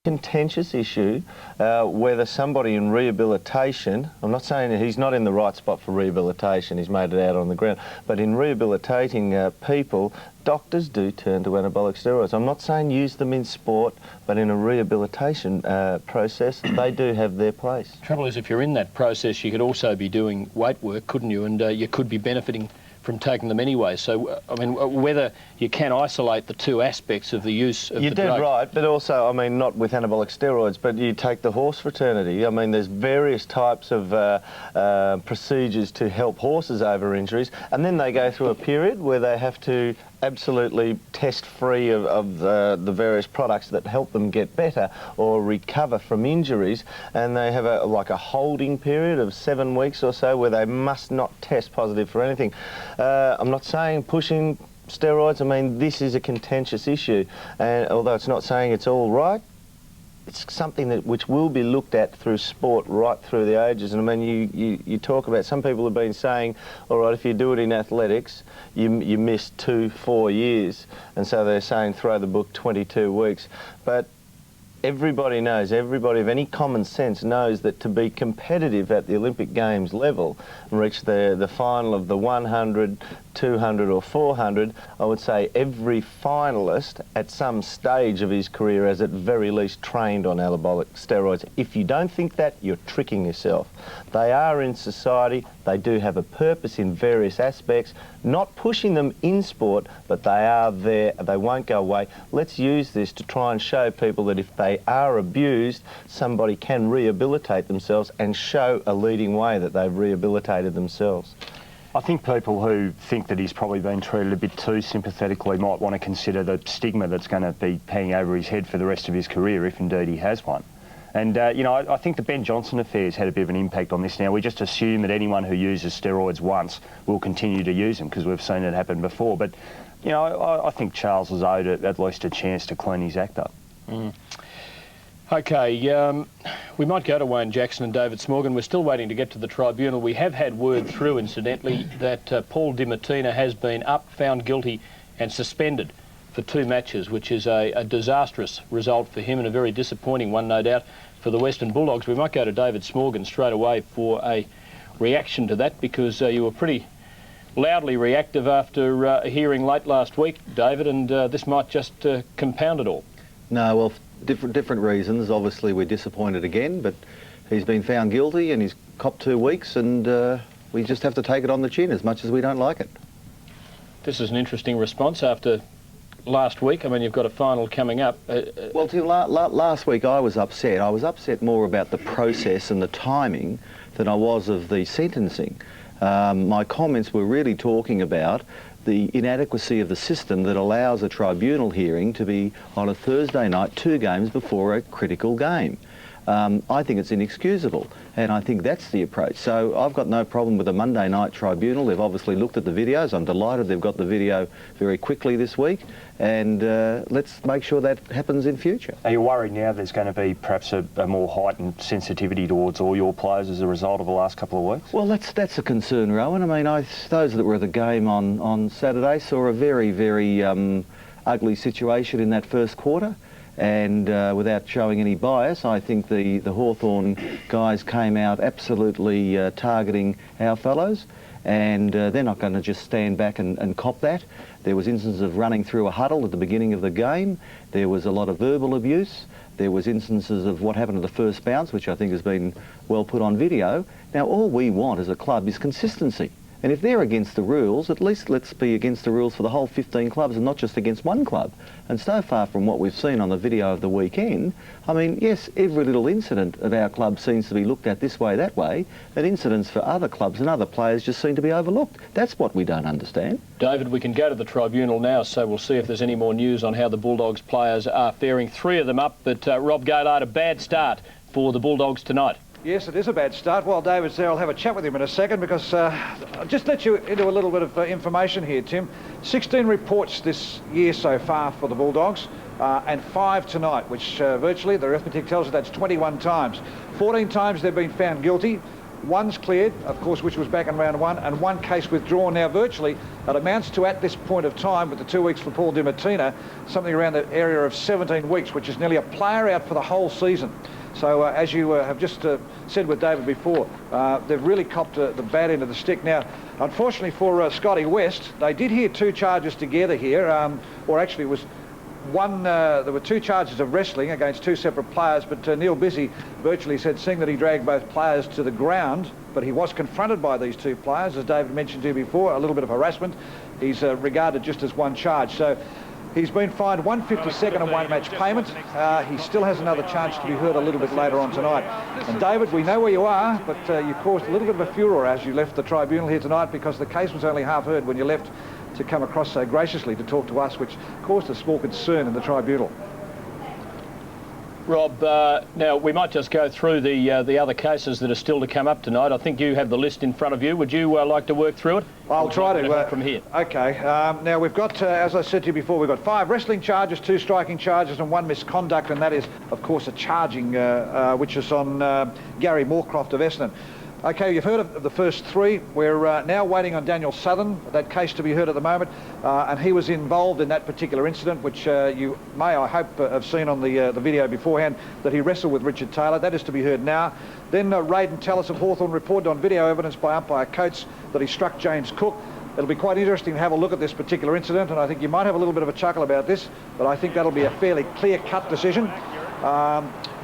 Contentious issue whether somebody in rehabilitation, I'm not saying that he's not in the right spot for rehabilitation, he's made it out on the ground, but in rehabilitating people, doctors do turn to anabolic steroids. I'm not saying use them in sport, but in a rehabilitation process, they do have their place. Trouble is, if you're in that process, you could also be doing weight work, couldn't you? And you could be benefiting from taking them anyway. So, I mean, whether you can isolate the two aspects of the use of the drug. You did right, but also, I mean, not with anabolic steroids, but you take the horse fraternity. I mean, there's various types of procedures to help horses over injuries, and then they go through a period where they have to absolutely test free of the various products that help them get better or recover from injuries, and they have like a holding period of 7 weeks or so where they must not test positive for anything. I'm not saying pushing steroids, I mean this is a contentious issue, and although it's not saying it's all right, it's something that which will be looked at through sport right through the ages. And I mean, you talk about, some people have been saying, all right, if you do it in athletics, you miss 2-4 years, and so they're saying throw the book 22 weeks. But everybody knows, everybody of any common sense knows that to be competitive at the Olympic Games level and reach the final of the 100, 200 or 400, I would say every finalist at some stage of his career has at very least trained on anabolic steroids. If you don't think that, you're tricking yourself. They are in society, they do have a purpose in various aspects, not pushing them in sport, but they are there, they won't go away. Let's use this to try and show people that if they are abused, somebody can rehabilitate themselves and show a leading way that they've rehabilitated themselves. I think people who think that he's probably been treated a bit too sympathetically might want to consider the stigma that's going to be hanging over his head for the rest of his career, if indeed he has one. And, you know, I think the Ben Johnson affair's had a bit of an impact on this now. We just assume that anyone who uses steroids once will continue to use them because we've seen it happen before. But, you know, I think Charles is owed at least a chance to clean his act up. OK, we might go to Wayne Jackson and David Smorgan. We're still waiting to get to the tribunal. We have had word through, incidentally, that Paul Di Martina has been found guilty and suspended for 2 matches, which is a disastrous result for him and a very disappointing one, no doubt, for the Western Bulldogs. We might go to David Smorgan straight away for a reaction to that, because you were pretty loudly reactive after a hearing late last week, David, and this might just compound it all. No, well, different reasons. Obviously, we're disappointed again, but he's been found guilty and he's copped 2 weeks, and we just have to take it on the chin as much as we don't like it. This is an interesting response after last week. I mean, you've got a final coming up. Well, Tim, last week I was upset. I was upset more about the process and the timing than I was of the sentencing. My comments were really talking about the inadequacy of the system that allows a tribunal hearing to be on a Thursday night, 2 games before a critical game. I think it's inexcusable, and I think that's the approach. So I've got no problem with a Monday night tribunal. They've obviously looked at the videos. I'm delighted they've got the video very quickly this week, and let's make sure that happens in future. Are you worried now there's going to be perhaps a more heightened sensitivity towards all your players as a result of the last couple of weeks? Well, that's a concern, Rowan. I mean, those that were at the game on Saturday saw a very, very ugly situation in that first quarter. And without showing any bias, I think the Hawthorn guys came out absolutely targeting our fellows, and they're not going to just stand back and cop that. There was instances of running through a huddle at the beginning of the game. There was a lot of verbal abuse. There was instances of what happened at the first bounce, which I think has been well put on video. Now, all we want as a club is consistency. And if they're against the rules, at least let's be against the rules for the whole 15 clubs and not just against one club. And so far from what we've seen on the video of the weekend, I mean, yes, every little incident of our club seems to be looked at this way, that way, and incidents for other clubs and other players just seem to be overlooked. That's what we don't understand. David, we can go to the tribunal now, so we'll see if there's any more news on how the Bulldogs players are faring. 3 of them up, but Rob Gaylard, a bad start for the Bulldogs tonight. Yes, it is a bad start. While David's there, I'll have a chat with him in a second, because I'll just let you into a little bit of information here, Tim. 16 reports this year so far for the Bulldogs, and 5 tonight, which virtually, the arithmetic tells us that's 21 times. 14 times they've been found guilty. One's cleared, of course, which was back in round 1, and one case withdrawn. Now, virtually, it amounts to, at this point of time, with the 2 weeks for Paul Di Martina, something around the area of 17 weeks, which is nearly a player out for the whole season. So, as you have just said with David before, they've really copped the bad end of the stick. Now, unfortunately for Scotty West, they did hear 2 charges together here, or actually it was one, there were 2 charges of wrestling against 2 separate players, but Neil Busy virtually said, seeing that he dragged both players to the ground, but he was confronted by these 2 players, as David mentioned to you before, a little bit of harassment. He's regarded just as one charge. So he's been fined $152 and 1 match payment. He still has another charge to be heard a little bit later on tonight. And David, we know where you are, but you caused a little bit of a furore as you left the tribunal here tonight, because the case was only half heard when you left to come across so graciously to talk to us, which caused a small concern in the tribunal. Rob, now we might just go through the other cases that are still to come up tonight. I think you have the list in front of you. Would you like to work through it? I'll try to. From here. Okay. Now we've got, as I said to you before, we've got 5 wrestling charges, 2 striking charges, and 1 misconduct, and that is, of course, a charging which is on Gary Moorcroft of Essendon. Okay, you've heard of the first 3. We're now waiting on Daniel Southern, that case to be heard at the moment, and he was involved in that particular incident, which you may, I hope, have seen on the video beforehand, that he wrestled with Richard Taylor. That is to be heard now. Then Raiden Tallis of Hawthorn reported on video evidence by umpire Coates that he struck James Cook. It'll be quite interesting to have a look at this particular incident, and I think you might have a little bit of a chuckle about this, but I think that'll be a fairly clear-cut decision.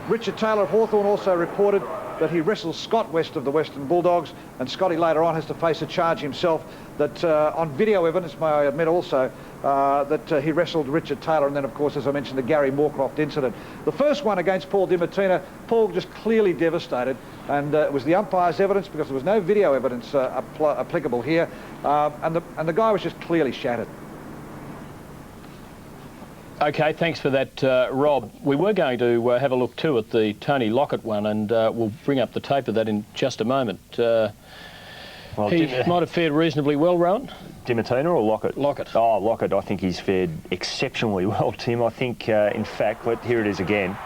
Richard Taylor of Hawthorn also reported that he wrestles Scott West of the Western Bulldogs, and Scotty later on has to face a charge himself that on video evidence, may I admit also, that he wrestled Richard Taylor, and then of course, as I mentioned, the Gary Moorcroft incident. The first one against Paul Di Martina, Paul just clearly devastated, and it was the umpire's evidence, because there was no video evidence applicable here, and the guy was just clearly shattered. Okay, thanks for that, Rob. We were going to have a look too at the Tony Lockett one, and we'll bring up the tape of that in just a moment. Well, he might have fared reasonably well, Rowan. Di Martina or Lockett? Lockett. Oh, Lockett, I think he's fared exceptionally well, Tim. I think, in fact, here it is again.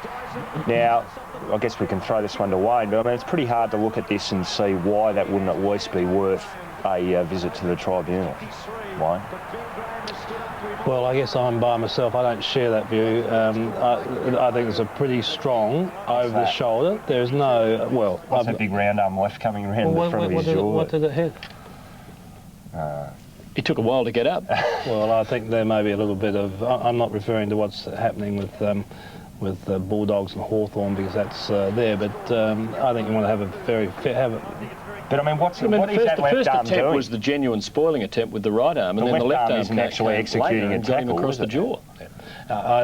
Now, I guess we can throw this one to Wayne, but I mean, it's pretty hard to look at this and see why that wouldn't at least be worth a visit to the tribunal. Wayne? Well, I guess I'm by myself. I don't share that view. I think it's a pretty strong over the shoulder. There's no, well... What's that big round arm left coming around the front of his jaw? What did it hit? It took a while to get up. Well, I think there may be a little bit of... I'm not referring to what's happening with Bulldogs and Hawthorn, because that's there, but I think you want to have a very... But I mean, what is that left arm doing? The first attempt was the genuine spoiling attempt with the right arm, and then the left arm isn't actually executing a tackle, him across the jaw.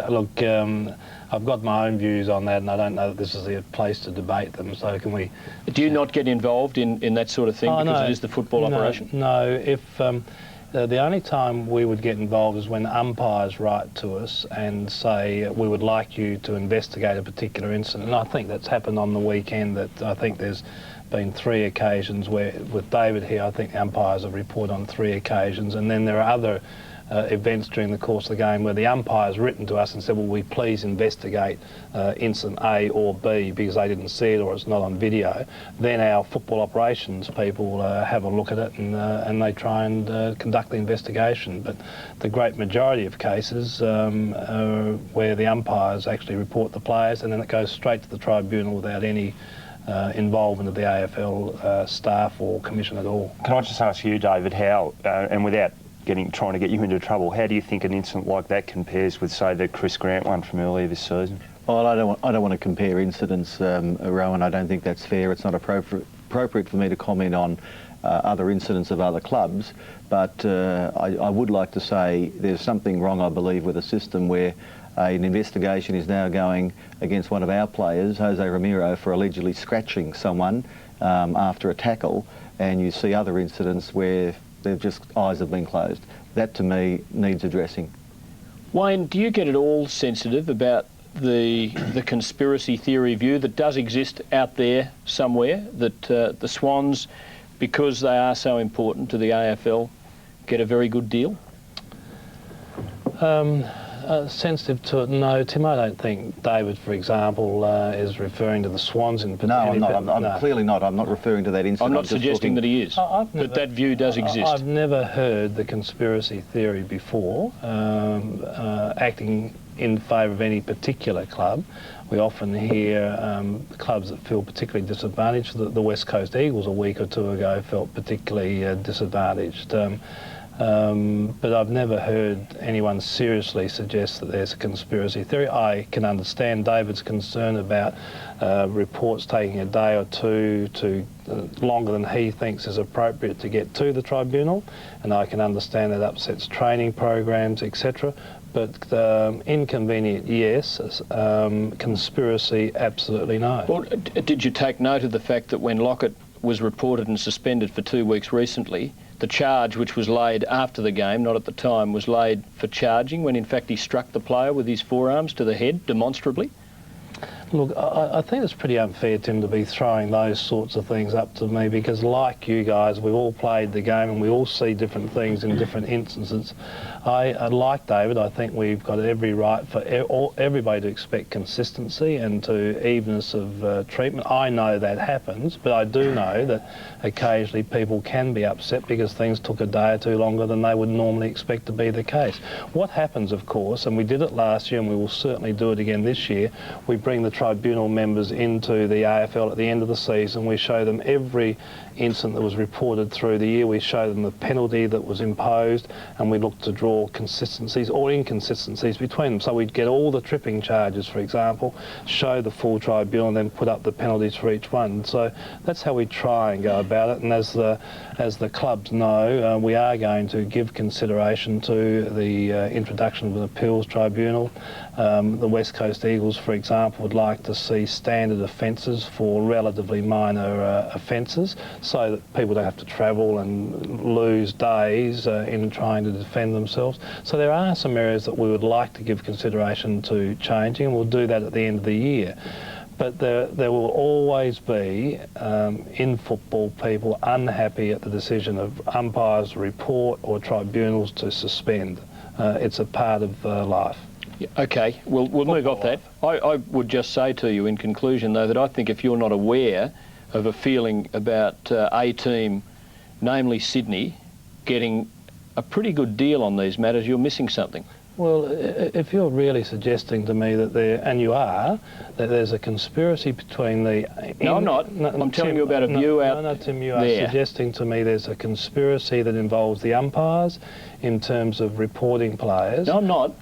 Look, I've got my own views on that, and I don't know that this is the place to debate them. So can we? Do you not get involved in that sort of thing because it is the football operation? No. If the only time we would get involved is when umpires write to us and say we would like you to investigate a particular incident. And I think that's happened on the weekend. That I think there's been 3 occasions where, with David here, I think the umpires have reported on 3 occasions, and then there are other events during the course of the game where the umpire's written to us and said, will we please investigate incident A or B because they didn't see it or it's not on video. Then our football operations people have a look at it and they try and conduct the investigation. But the great majority of cases where the umpires actually report the players, and then it goes straight to the tribunal without any involvement of the AFL staff or commission at all. Can I just ask you, David, how, and without trying to get you into trouble, how do you think an incident like that compares with, say, the Chris Grant one from earlier this season? Well, I don't want to compare incidents, Rowan. I don't think that's fair. It's not appropriate for me to comment on other incidents of other clubs, but I would like to say there's something wrong, I believe, with a system where an investigation is now going against one of our players, Jose Ramiro, for allegedly scratching someone after a tackle, and you see other incidents where they've just eyes have been closed. That, to me, needs addressing. Wayne, do you get at all sensitive about the conspiracy theory view that does exist out there somewhere, that the Swans, because they are so important to the AFL, get a very good deal? Sensitive to it, no, Tim. I don't think David, for example, is referring to the Swans in particular. No, I'm not. I'm clearly not. I'm not referring to that incident. I'm not suggesting that he is, but that view does exist. I've never heard the conspiracy theory before, acting in favour of any particular club. We often hear clubs that feel particularly disadvantaged. The West Coast Eagles a week or two ago felt particularly disadvantaged. But I've never heard anyone seriously suggest that there's a conspiracy theory. I can understand David's concern about reports taking a day or two to longer than he thinks is appropriate to get to the tribunal, and I can understand that upsets training programs, etc. But inconvenient, yes. Conspiracy, absolutely no. Well, did you take note of the fact that when Lockett was reported and suspended for 2 weeks recently, the charge which was laid after the game, not at the time, was laid for charging when in fact he struck the player with his forearms to the head, demonstrably? Look, I think it's pretty unfair, Tim, to be throwing those sorts of things up to me, because like you guys, we've all played the game and we all see different things in different instances. Like David, I think we've got every right for everybody to expect consistency and to evenness of treatment. I know that happens, but I do know that occasionally people can be upset because things took a day or two longer than they would normally expect to be the case. What happens, of course, and we did it last year and we will certainly do it again this year, we bring the tribunal members into the AFL at the end of the season. We show them every incident that was reported through the year. We show them the penalty that was imposed, and we look to draw consistencies or inconsistencies between them. So we'd get all the tripping charges, for example, show the full tribunal, and then put up the penalties for each one. So that's how we try and go about it. And as the clubs know, we are going to give consideration to the introduction of an appeals tribunal. The West Coast Eagles, for example, would like to see standard offences for relatively minor offences, so that people don't have to travel and lose days in trying to defend themselves. So there are some areas that we would like to give consideration to changing, and we'll do that at the end of the year. But there will always be, in football, people unhappy at the decision of umpires to report or tribunals to suspend. It's a part of life. Okay, we'll move off that. I would just say to you in conclusion, though, that I think if you're not aware of a feeling about a team, namely Sydney, getting a pretty good deal on these matters, you're missing something. Well, if you're really suggesting to me that and you are, that there's a conspiracy between the... No, I'm not. I'm telling you about a view out there. No, Tim, you are suggesting to me there's a conspiracy that involves the umpires in terms of reporting players. No, I'm not.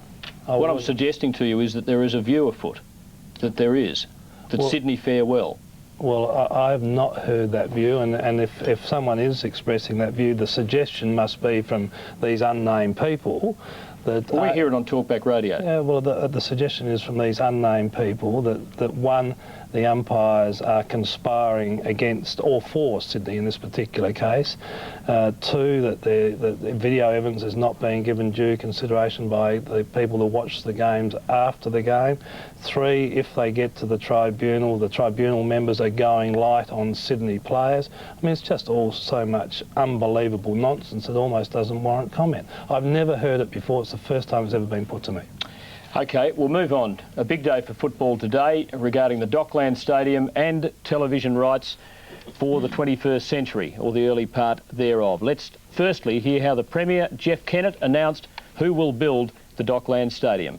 What I'm suggesting to you is that there is a view afoot, that Sydney fare well. Well, I've not heard that view, and if someone is expressing that view, the suggestion must be from these unnamed people that... Well, we hear it on Talkback Radio. Yeah, well, the suggestion is from these unnamed people that one, the umpires are conspiring against or for Sydney in this particular case. Two, that the video evidence is not being given due consideration by the people who watch the games after the game. Three, if they get to the tribunal members are going light on Sydney players. I mean, it's just all so much unbelievable nonsense it almost doesn't warrant comment. I've never heard it before. It's the first time it's ever been put to me. OK, we'll move on. A big day for football today regarding the Dockland Stadium and television rights for the 21st century, or the early part thereof. Let's firstly hear how the Premier, Jeff Kennett, announced who will build the Dockland Stadium.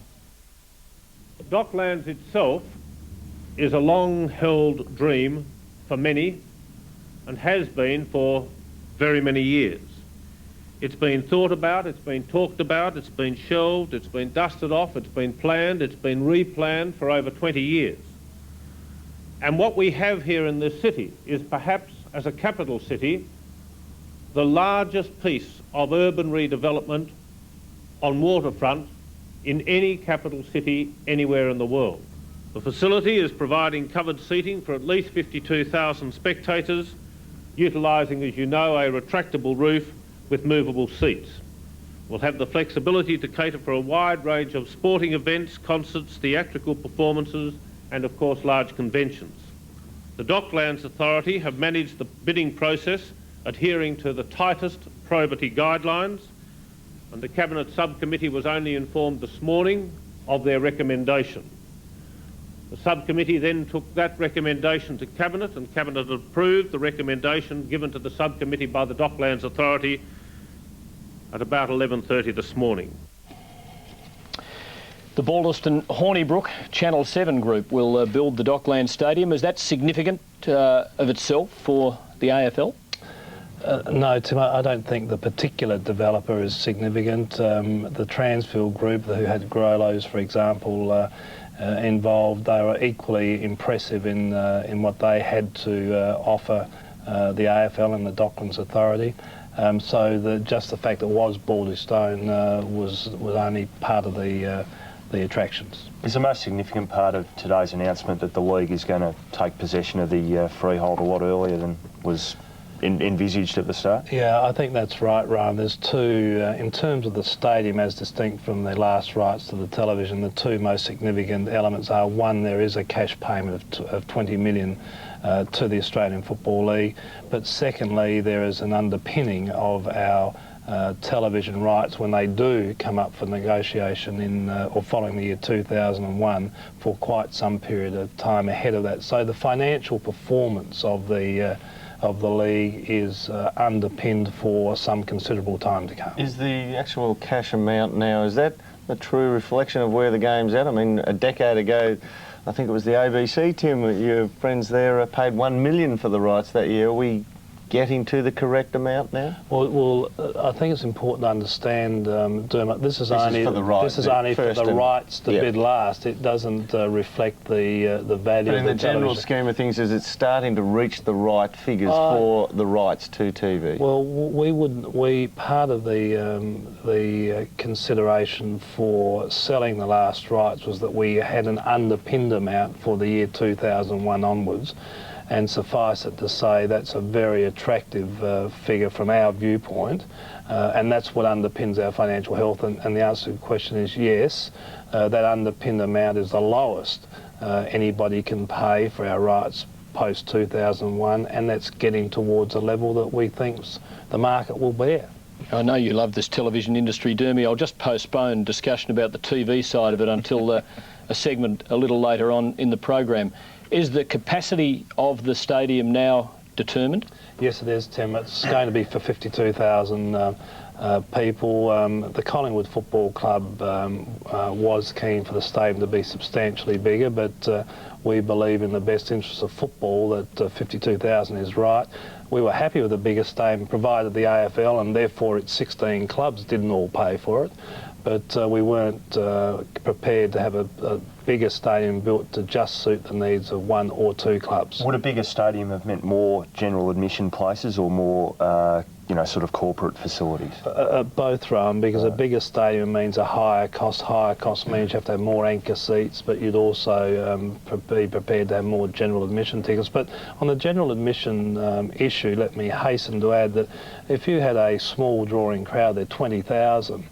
Docklands itself is a long-held dream for many, and has been for very many years. It's been thought about, it's been talked about, it's been shelved, it's been dusted off, it's been planned, it's been replanned for over 20 years. And what we have here in this city is perhaps, as a capital city, the largest piece of urban redevelopment on waterfront in any capital city anywhere in the world. The facility is providing covered seating for at least 52,000 spectators, utilising, as you know, a retractable roof with movable seats. We'll have the flexibility to cater for a wide range of sporting events, concerts, theatrical performances, and of course large conventions. The Docklands Authority have managed the bidding process adhering to the tightest probity guidelines, and the Cabinet Subcommittee was only informed this morning of their recommendation. The Subcommittee then took that recommendation to Cabinet, and Cabinet approved the recommendation given to the Subcommittee by the Docklands Authority at about 11:30 this morning. The Balderston Hornibrook Channel 7 group will build the Docklands Stadium. Is that significant of itself for the AFL? No, Tim, I don't think the particular developer is significant. The Transfield group, who had Growlows, for example, involved, they were equally impressive in what they had to offer the AFL and the Docklands Authority. So just the fact that it was Balderstone was only part of the attractions. Is the most significant part of today's announcement that the league is going to take possession of the freehold a lot earlier than was envisaged at the start? Yeah, I think that's right, Ryan. There's two, in terms of the stadium as distinct from the last rights to the television, the two most significant elements are, one, there is a cash payment of 20 million to the Australian Football League, but secondly, there is an underpinning of our television rights when they do come up for negotiation in or following the year 2001 for quite some period of time ahead of that. So the financial performance of the league is underpinned for some considerable time to come. Is the actual cash amount now, is that a true reflection of where the game's at? I mean, a decade ago, I think it was the ABC, Tim, your friends there paid $1 million for the rights that year. Are we getting to the correct amount now? Well, I think it's important to understand, Dermot, this is only for the rights to bid last. It doesn't reflect the value of the television. In the general scheme of things, is it starting to reach the right figures for the rights to TV? Well, part of the consideration for selling the last rights was that we had an underpinned amount for the year 2001 onwards. And suffice it to say, that's a very attractive figure from our viewpoint, and that's what underpins our financial health. And the answer to the question is yes, that underpinned amount is the lowest anybody can pay for our rights post 2001, and that's getting towards a level that we think the market will bear. I know you love this television industry, Dermy. I'll just postpone discussion about the TV side of it until a segment a little later on in the program. Is the capacity of the stadium now determined? Yes, it is, Tim. It's going to be for 52,000 people. The Collingwood Football Club was keen for the stadium to be substantially bigger, but we believe in the best interest of football that 52,000 is right. We were happy with the bigger stadium provided the AFL, and therefore its 16 clubs didn't all pay for it. But we weren't prepared to have a bigger stadium built to just suit the needs of one or two clubs. Would a bigger stadium have meant more general admission places or more, sort of corporate facilities? Both, Ron, because a bigger stadium means a higher cost. Higher cost means you have to have more anchor seats, but you'd also be prepared to have more general admission tickets. But on the general admission issue, let me hasten to add that if you had a small drawing crowd there, 20,000,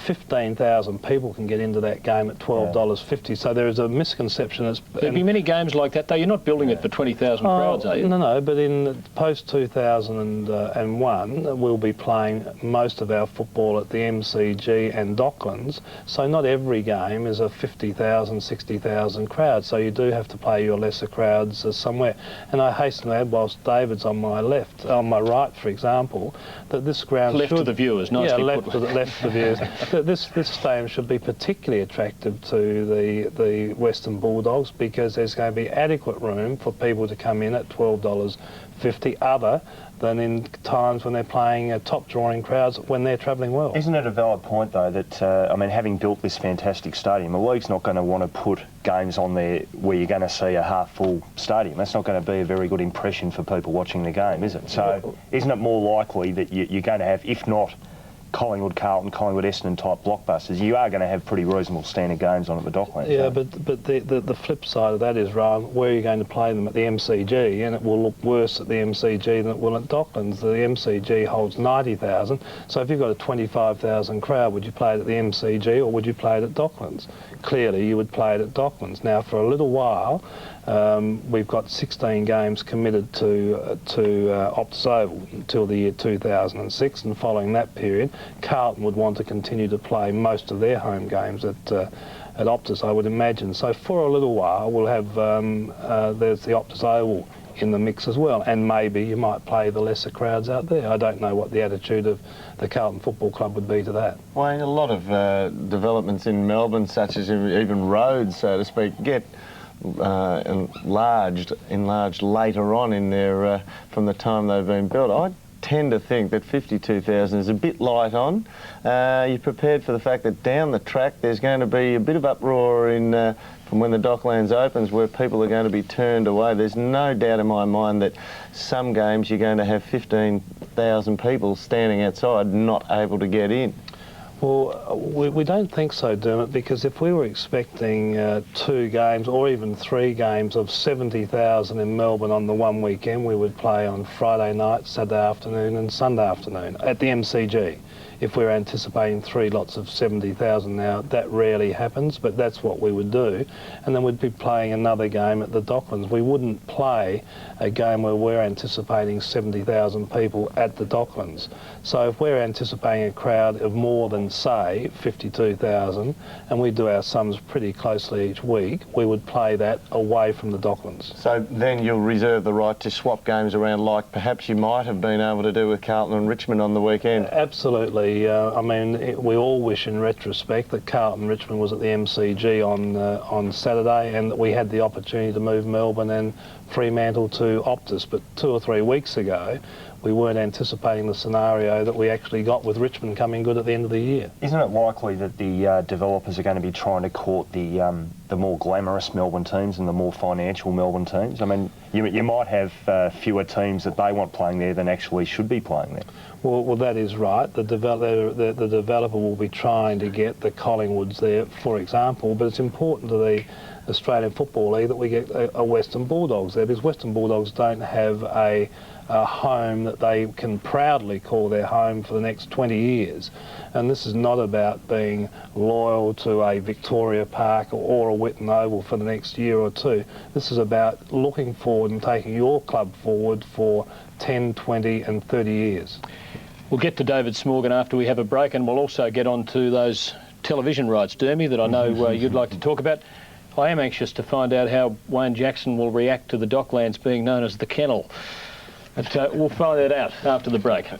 15,000 people can get into that game at $12.50. So there is a misconception. There'll be many games like that, though. You're not building it for 20,000 crowds, are you? No, but in post-2001, we'll be playing most of our football at the MCG and Docklands. So not every game is a 50,000, 60,000 crowd. So you do have to play your lesser crowds somewhere. And I hasten to add, whilst David's on my right, for example, that this ground left of the viewers, nicely left of the viewers. This stadium should be particularly attractive to the Western Bulldogs because there's going to be adequate room for people to come in at $12.50 other than in times when they're playing top drawing crowds when they're travelling well. Isn't it a valid point though that, having built this fantastic stadium, the league's not going to want to put games on there where you're going to see a half full stadium. That's not going to be a very good impression for people watching the game, is it? So isn't it more likely that you're going to have, if not Collingwood, Carlton, Collingwood, Essendon type blockbusters, you are going to have pretty reasonable standard games on at the Docklands. Yeah, but the flip side of that is, Ryan, where are you going to play them at the MCG? And it will look worse at the MCG than it will at Docklands. The MCG holds 90,000, so if you've got a 25,000 crowd, would you play it at the MCG or would you play it at Docklands? Clearly, you would play it at Docklands. Now, for a little while, we've got 16 games committed to Optus Oval until the year 2006, and following that period, Carlton would want to continue to play most of their home games at Optus, I would imagine. So for a little while, we'll have there's the Optus Oval in the mix as well, and maybe you might play the lesser crowds out there. I don't know what the attitude of the Carlton Football Club would be to that. Well, a lot of developments in Melbourne, such as even roads, so to speak, get enlarged later on in their from the time they've been built. I tend to think that 52,000 is a bit light on. You're prepared for the fact that down the track there's going to be a bit of uproar in from when the Docklands opens, where people are going to be turned away. There's no doubt in my mind that some games you're going to have 15,000 people standing outside not able to get in. Well, we don't think so, Dermot, because if we were expecting 2 games or even 3 games of 70,000 in Melbourne on the one weekend, we would play on Friday night, Saturday afternoon and Sunday afternoon at the MCG. If we're anticipating 3 lots of 70,000 now, that rarely happens, but that's what we would do. And then we'd be playing another game at the Docklands. We wouldn't play a game where we're anticipating 70,000 people at the Docklands. So if we're anticipating a crowd of more than, say, 52,000, and we do our sums pretty closely each week, we would play that away from the Docklands. So then you'll reserve the right to swap games around, like perhaps you might have been able to do with Carlton and Richmond on the weekend? Absolutely. I mean, we all wish in retrospect that Carlton Richmond was at the MCG on Saturday, and that we had the opportunity to move Melbourne and Fremantle to Optus. But 2 or 3 weeks ago, we weren't anticipating the scenario that we actually got with Richmond coming good at the end of the year. Isn't it likely that the developers are going to be trying to court the more glamorous Melbourne teams and the more financial Melbourne teams? I mean, you might have fewer teams that they want playing there than actually should be playing there. Well, that is right. The developer will be trying to get the Collingwoods there, for example, but it's important to the Australian Football League that we get a Western Bulldogs there, because Western Bulldogs don't have a home that they can proudly call their home for the next 20 years. And this is not about being loyal to a Victoria Park or a Whitten Oval for the next year or 2. This is about looking forward and taking your club forward for 10, 20 and 30 years. We'll get to David Smorgan after we have a break, and we'll also get on to those television rights, Dermy, that I know you'd like to talk about. I am anxious to find out how Wayne Jackson will react to the Docklands being known as the Kennel. But we'll find that out after the break.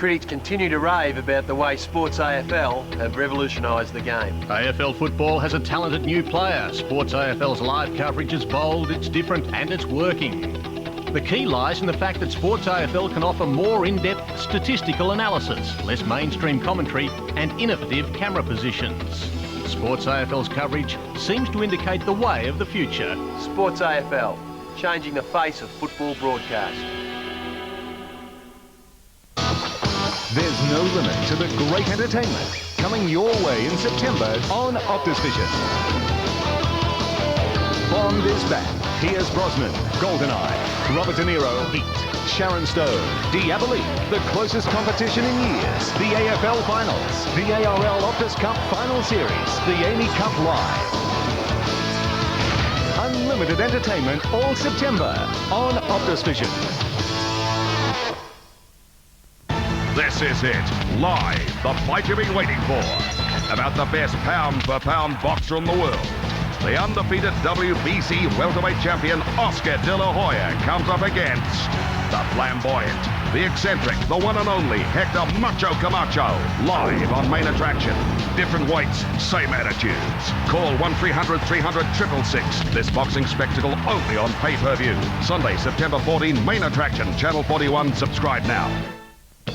Critics continue to rave about the way Sports AFL have revolutionised the game. AFL football has a talented new player. Sports AFL's live coverage is bold, it's different and it's working. The key lies in the fact that Sports AFL can offer more in-depth statistical analysis, less mainstream commentary and innovative camera positions. Sports AFL's coverage seems to indicate the way of the future. Sports AFL, changing the face of football broadcast. There's no limit to the great entertainment coming your way in September on Optus Vision. Bond is back. Pierce Brosnan, GoldenEye, Robert De Niro, Heat, Sharon Stone, Diabolique, the closest competition in years, the AFL Finals, the ARL Optus Cup Final Series, the Amy Cup Live. Unlimited entertainment all September on Optus Vision. This is it, live, the fight you've been waiting for. About the best pound-for-pound boxer in the world. The undefeated WBC welterweight champion Oscar De La Hoya comes up against the flamboyant, the eccentric, the one and only Hector Macho Camacho, live on Main Attraction. Different weights, same attitudes. Call 1-300-300-666. This boxing spectacle only on pay-per-view. Sunday, September 14, Main Attraction, Channel 41. Subscribe now.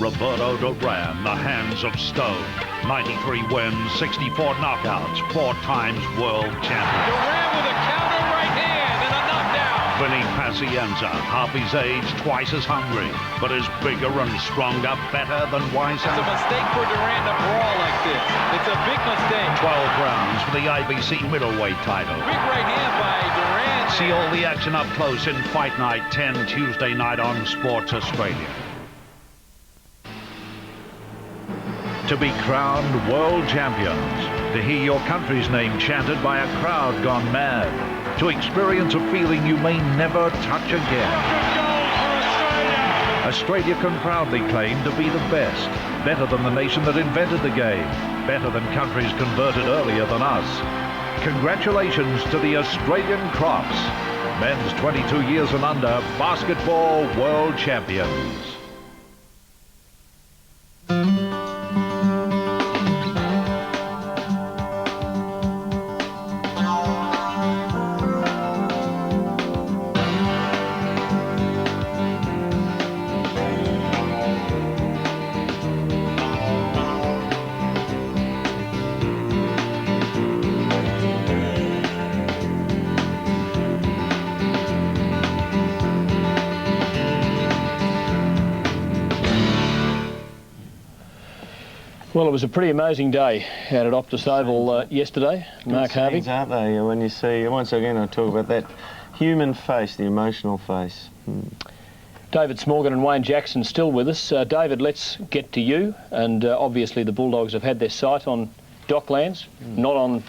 Roberto Duran, the hands of stone. 93 wins, 64 knockouts, 4 times world champion. Duran with a counter right hand and a knockdown. Vinny Pacienza, half his age, twice as hungry, but is bigger and stronger, better than Weiser. It's a mistake for Duran to brawl like this. It's a big mistake. 12 rounds for the IBC middleweight title. Big right hand by Duran. See all the action up close in Fight Night 10 Tuesday night on Sports Australia. to be crowned world champions, to hear your country's name chanted by a crowd gone mad, to experience a feeling you may never touch again. Australia can proudly claim to be the best, better than the nation that invented the game, better than countries converted earlier than us. Congratulations to the Australian Crops, men's 22 years and under basketball world champions. Well, it was a pretty amazing day out at Optus Oval yesterday, Mark Harvey. Things, aren't they? When you see, once again, I talk about that human face, the emotional face. David Smorgan and Wayne Jackson still with us. David, let's get to you. And obviously the Bulldogs have had their sight on Docklands, not on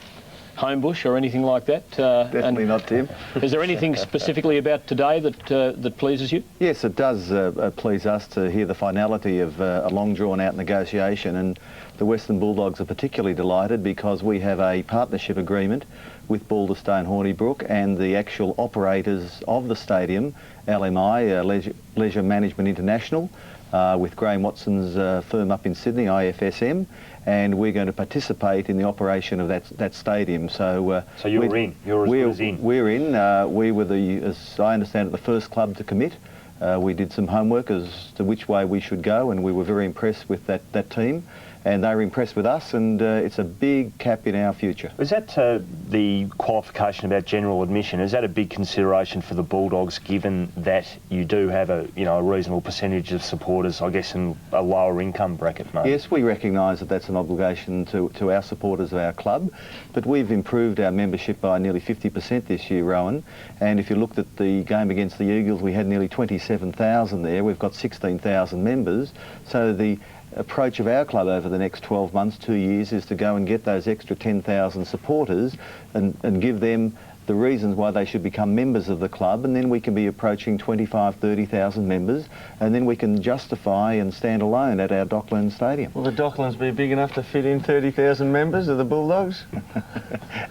Homebush or anything like that. Definitely not, Tim. Is there anything specifically about today that pleases you? Yes, it does please us to hear the finality of a long drawn-out negotiation, and the Western Bulldogs are particularly delighted because we have a partnership agreement with Balderstone Hornibrook and the actual operators of the stadium, LMI, Leisure Management International, with Graham Watson's firm up in Sydney, IFSM, and we're going to participate in the operation of that stadium. So you're in. You're in. We're in. We were as I understand it, the first club to commit. We did some homework as to which way we should go, and we were very impressed with that team. And they were impressed with us, and it's a big cap in our future. Is that the qualification about general admission? Is that a big consideration for the Bulldogs, given that you do have a reasonable percentage of supporters, I guess, in a lower income bracket, mate? Yes, we recognise that that's an obligation to our supporters of our club, but we've improved our membership by nearly 50% this year, Rowan. And if you looked at the game against the Eagles, we had nearly 27,000 there. We've got 16,000 members, so the approach of our club over the next 12 months, 2 years, is to go and get those extra 10,000 supporters and give them the reasons why they should become members of the club, and then we can be approaching 25, 30,000 members, and then we can justify and stand alone at our Docklands Stadium. Will the Docklands be big enough to fit in 30,000 members of the Bulldogs?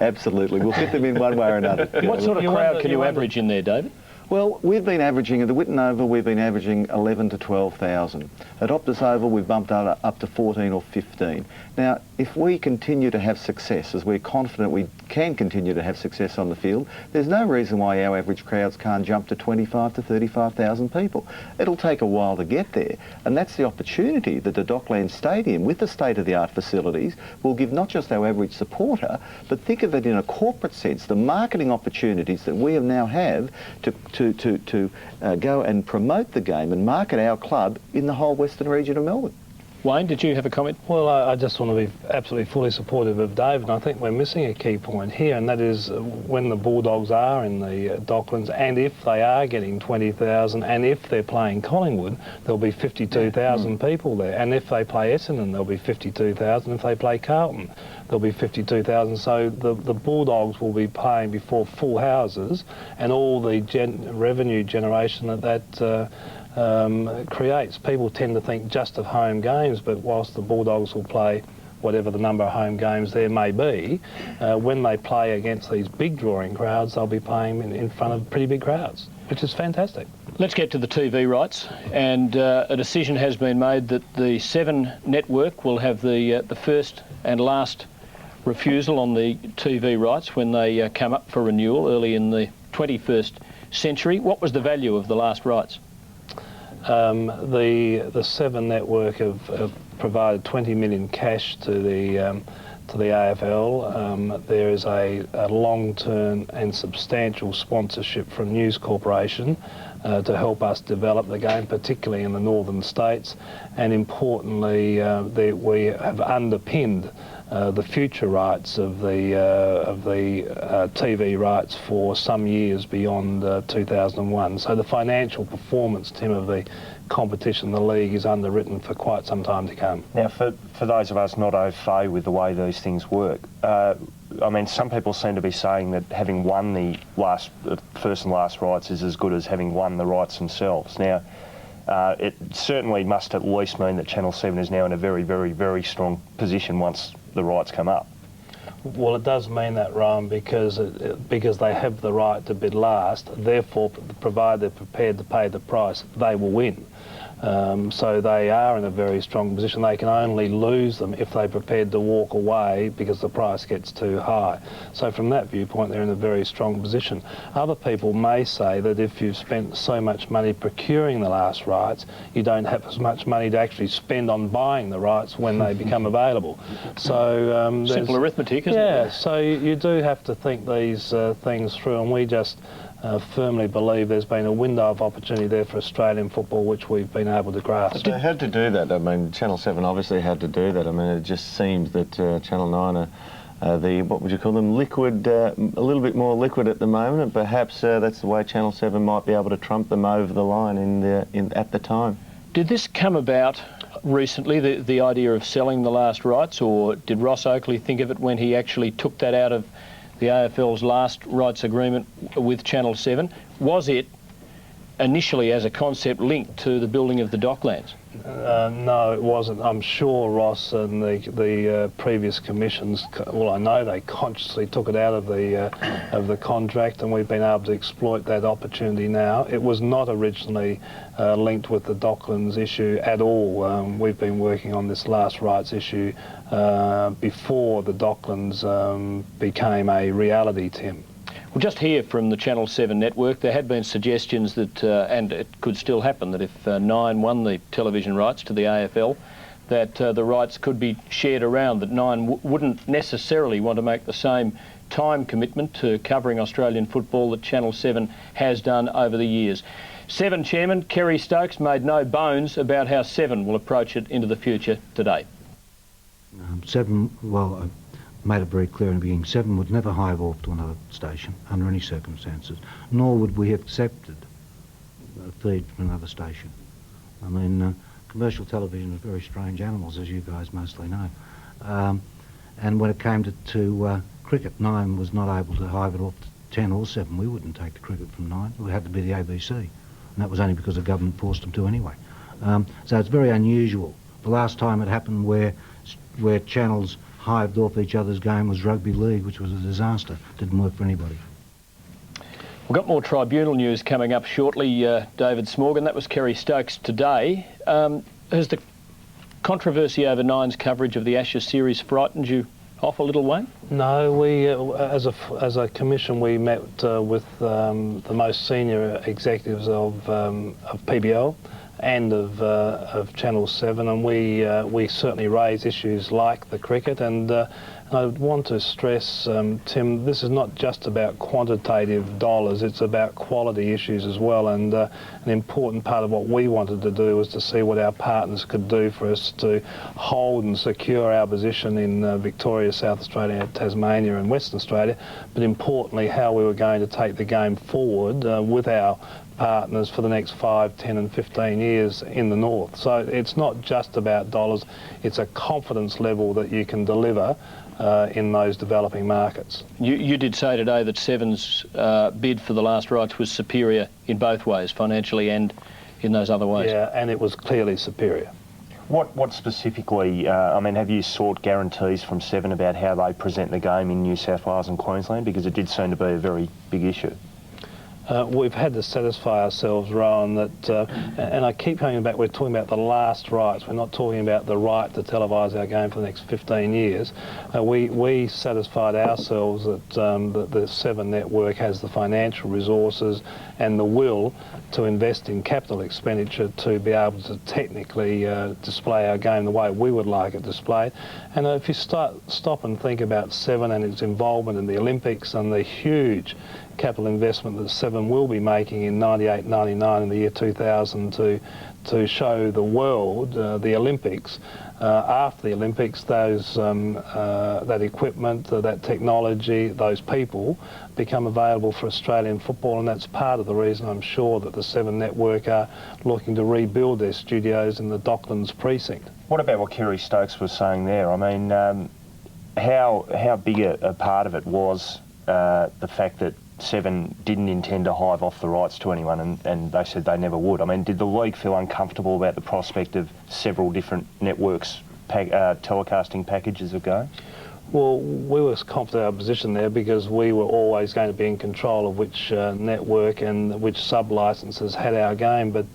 Absolutely, we'll fit them in one way or another. What sort of crowd can you average in there, David? Well, we've been averaging, at the Whitten Oval, we've been averaging 11 to 12,000. At Optus Oval, we've bumped up to 14 or 15. Now, if we continue to have success, as we're confident we can continue to have success on the field, there's no reason why our average crowds can't jump to 25 to 35,000 people. It'll take a while to get there, and that's the opportunity that the Docklands Stadium, with the state-of-the-art facilities, will give not just our average supporter, but think of it in a corporate sense, the marketing opportunities that we now have to go and promote the game and market our club in the whole western region of Melbourne. Wayne, did you have a comment? Well, I just want to be absolutely fully supportive of Dave, and I think we're missing a key point here, and that is when the Bulldogs are in the Docklands, and if they are getting 20,000, and if they're playing Collingwood, there'll be 52,000 people there, and if they play Essendon, there'll be 52,000, if they play Carlton, there'll be 52,000, so the Bulldogs will be playing before full houses, and all the revenue generation that creates. People tend to think just of home games, but whilst the Bulldogs will play whatever the number of home games there may be, when they play against these big drawing crowds, they'll be playing in front of pretty big crowds, which is fantastic. Let's get to the TV rights, and a decision has been made that the Seven network will have the first and last refusal on the TV rights when they come up for renewal early in the 21st century. What was the value of the last rights? The Seven network have provided 20 million cash to the AFL. There is a long-term and substantial sponsorship from News Corporation, to help us develop the game, particularly in the northern states. And importantly, we have underpinned the future rights of the TV rights for some years beyond 2001. So the financial performance, Tim, of the competition, the league, is underwritten for quite some time to come. Now, for those of us not au fait with the way these things work, I mean, some people seem to be saying that having won the first and last rights is as good as having won the rights themselves. Now, it certainly must at least mean that Channel 7 is now in a very, very, very strong position once the rights come up. Well, it does mean that, Ryan, because they have the right to bid last. Therefore, provided they're prepared to pay the price, they will win. So they are in a very strong position. They can only lose them if they're prepared to walk away because the price gets too high. So from that viewpoint, they're in a very strong position. Other people may say that if you've spent so much money procuring the last rights, you don't have as much money to actually spend on buying the rights when they become available. So simple arithmetic, isn't it? Yeah, so you do have to think these things through, and we just firmly believe there's been a window of opportunity there for Australian football which we've been able to grasp. They had to do that. I mean, Channel 7 obviously had to do that. I mean, it just seems that Channel 9 are the, what would you call them, liquid, a little bit more liquid at the moment, and perhaps that's the way Channel 7 might be able to trump them over the line at the time. Did this come about recently, the idea of selling the last rights, or did Ross Oakley think of it when he actually took that out of the AFL's last rights agreement with Channel 7? Was it initially, as a concept, linked to the building of the Docklands? No, it wasn't. I'm sure Ross and the previous commissions, well, I know they consciously took it out of the contract, and we've been able to exploit that opportunity now. It was not originally linked with the Docklands issue at all. We've been working on this last rights issue before the Docklands became a reality, Tim. Well, just here from the Channel 7 network, there had been suggestions that, and it could still happen, that if Nine won the television rights to the AFL, that the rights could be shared around, that Nine wouldn't necessarily want to make the same time commitment to covering Australian football that Channel 7 has done over the years. 7 Chairman Kerry Stokes made no bones about how 7 will approach it into the future today. 7, well, made it very clear in the beginning, 7 would never hive off to another station under any circumstances, nor would we have accepted a feed from another station. I mean, commercial television is very strange animals, as you guys mostly know. And when it came to cricket, 9 was not able to hive it off to 10 or 7. We wouldn't take the cricket from 9. It had to be the ABC. And that was only because the government forced them to anyway. So it's very unusual. The last time it happened where channels hived off each other's game was rugby league, which was a disaster. Didn't work for anybody. We've got more tribunal news coming up shortly, David Smorgan. That was Kerry Stokes today. Has the controversy over Nine's coverage of the Ashes series frightened you off a little, Wayne? No, we, as a commission, we met with the most senior executives of PBL and of Channel 7, and we certainly raise issues like the cricket, and I want to stress, Tim, this is not just about quantitative dollars, it's about quality issues as well, and an important part of what we wanted to do was to see what our partners could do for us to hold and secure our position in Victoria, South Australia, Tasmania and Western Australia, but importantly how we were going to take the game forward with our partners for the next 5, 10 and 15 years in the north. So it's not just about dollars, it's a confidence level that you can deliver in those developing markets. You did say today that 7's bid for the last rights was superior in both ways, financially and in those other ways. Yeah, and it was clearly superior. What specifically, I mean, have you sought guarantees from 7 about how they present the game in New South Wales and Queensland? Because it did seem to be a very big issue. We've had to satisfy ourselves, Rowan, that, and I keep coming back, we're talking about the last rights, we're not talking about the right to televise our game for the next 15 years. We satisfied ourselves that, that the 7 network has the financial resources and the will to invest in capital expenditure to be able to technically display our game the way we would like it displayed. And if you stop and think about 7 and its involvement in the Olympics and the huge capital investment that Seven will be making in 98, 99 in the year 2000 to show the world the Olympics. After the Olympics, that equipment, that technology, those people become available for Australian football, and that's part of the reason I'm sure that the Seven Network are looking to rebuild their studios in the Docklands precinct. What about what Kerry Stokes was saying there? I mean, how big a part of it was the fact that Seven didn't intend to hive off the rights to anyone, and they said they never would. I mean, did the league feel uncomfortable about the prospect of several different networks telecasting packages of going? Well, we were confident of our position there because we were always going to be in control of which network and which sub-licenses had our game. But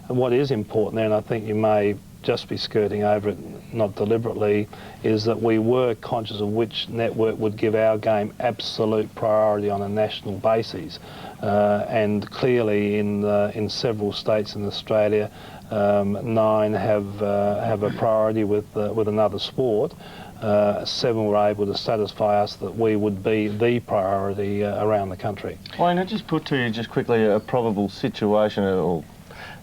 what is important there, and I think you may just be skirting over it, not deliberately, is that we were conscious of which network would give our game absolute priority on a national basis. And clearly in several states in Australia, 9 have a priority with another sport. 7 were able to satisfy us that we would be the priority around the country. Wayne, I just put to you just quickly a probable situation, or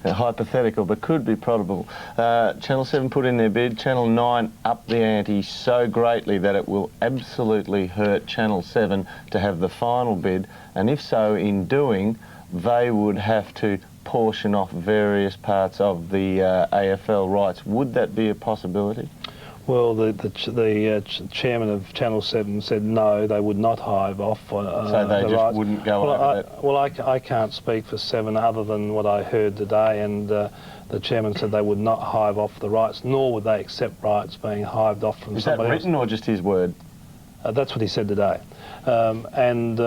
hypothetical, but could be probable. Channel 7 put in their bid, Channel 9 upped the ante so greatly that it will absolutely hurt Channel 7 to have the final bid, and if so, in doing, they would have to portion off various parts of the AFL rights. Would that be a possibility? Well, the chairman of Channel 7 said no, they would not hive off. So they just rights. Wouldn't go over that? Well, I can't speak for 7 other than what I heard today, and the chairman said they would not hive off the rights, nor would they accept rights being hived off from somebody else. Is that written or just his word? That's what he said today. And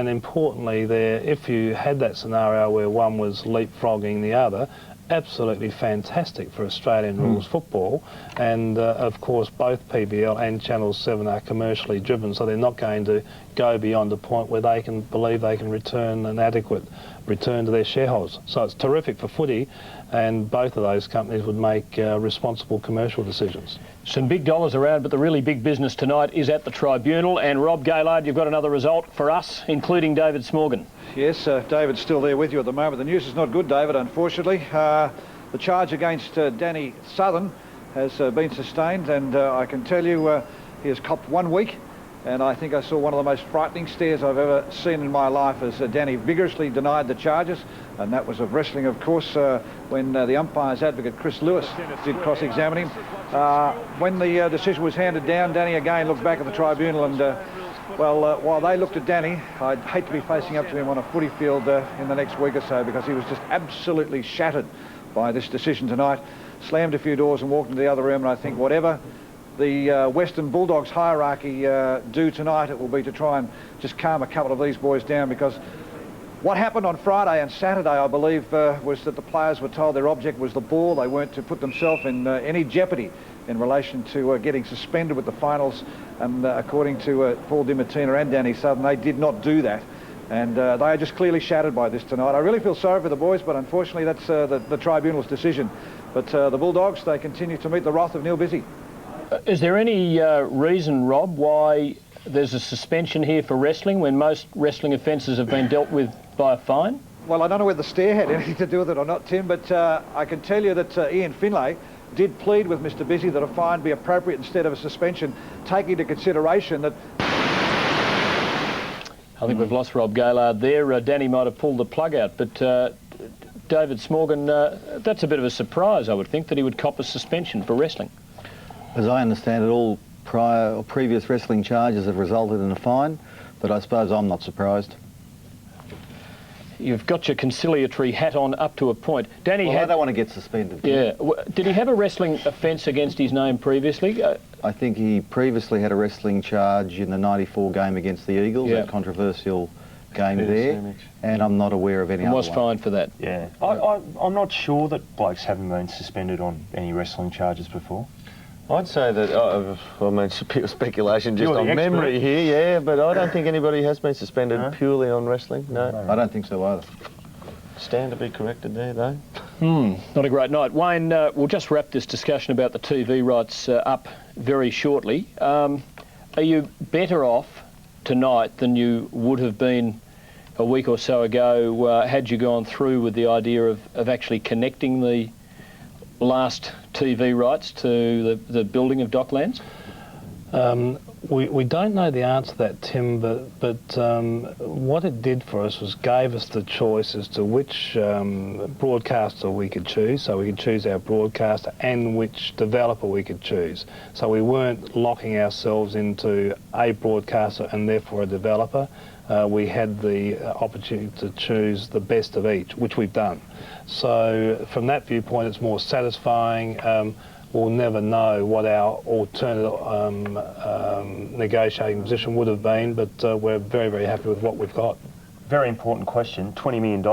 importantly there, if you had that scenario where one was leapfrogging the other, absolutely fantastic for Australian rules football, and of course both PBL and Channel 7 are commercially driven, so they're not going to go beyond a point where they can believe they can return an adequate return to their shareholders. So it's terrific for footy, and both of those companies would make responsible commercial decisions. Some big dollars around, but the really big business tonight is at the tribunal, and Rob Gaylard, you've got another result for us, including David Smorgan. Yes, David's still there with you at the moment. The news is not good, David, unfortunately. The charge against Danny Southern has been sustained, and I can tell you he has copped 1 week, and I think I saw one of the most frightening stares I've ever seen in my life as Danny vigorously denied the charges, and that was of wrestling, of course, when the umpire's advocate Chris Lewis did cross-examine him. When the decision was handed down, Danny again looked back at the tribunal, and well, while they looked at Danny, I'd hate to be facing up to him on a footy field in the next week or so, because he was just absolutely shattered by this decision tonight. Slammed a few doors and walked into the other room, and I think whatever the Western Bulldogs hierarchy do tonight, it will be to try and just calm a couple of these boys down, because what happened on Friday and Saturday, I believe, was that the players were told their object was the ball. They weren't to put themselves in any jeopardy in relation to getting suspended with the finals, and according to Paul DiMartino and Danny Southern, they did not do that, and they are just clearly shattered by this tonight. I really feel sorry for the boys, but unfortunately that's the tribunal's decision. But the Bulldogs, they continue to meet the wrath of Neil Busy. Is there any reason, Rob, why there's a suspension here for wrestling when most wrestling offences have been dealt with by a fine? Well, I don't know whether the stare had anything to do with it or not, Tim, but I can tell you that Ian Finlay did plead with Mr Busy that a fine be appropriate instead of a suspension, taking into consideration that... I think we've lost Rob Gaylard there. Danny might have pulled the plug out, but David Smorgan, that's a bit of a surprise, I would think, that he would cop a suspension for wrestling. As I understand it, all prior or previous wrestling charges have resulted in a fine, but I suppose I'm not surprised. You've got your conciliatory hat on up to a point. Danny I don't want to get suspended. Yeah. Did he have a wrestling offence against his name previously? I think he previously had a wrestling charge in the '94 game against the Eagles, that controversial game there, and I'm not aware of any other one. Was fined for that. Yeah. I'm not sure that blokes haven't been suspended on any wrestling charges before. I'd say that, I mean, it's a bit of speculation just on memory here, yeah, but I don't think anybody has been suspended purely on wrestling, no. I don't think so either. Stand to be corrected there, though. Not a great night. Wayne, we'll just wrap this discussion about the TV rights up very shortly. Are you better off tonight than you would have been a week or so ago, had you gone through with the idea of actually connecting the last TV rights to the building of Docklands? We don't know the answer to that, Tim, but what it did for us was gave us the choice as to which broadcaster we could choose. So we could choose our broadcaster and which developer we could choose. So we weren't locking ourselves into a broadcaster and therefore a developer. We had the opportunity to choose the best of each, which we've done. So from that viewpoint, it's more satisfying. We'll never know what our alternative negotiating position would have been, but we're very, very happy with what we've got. Very important question, $20 million.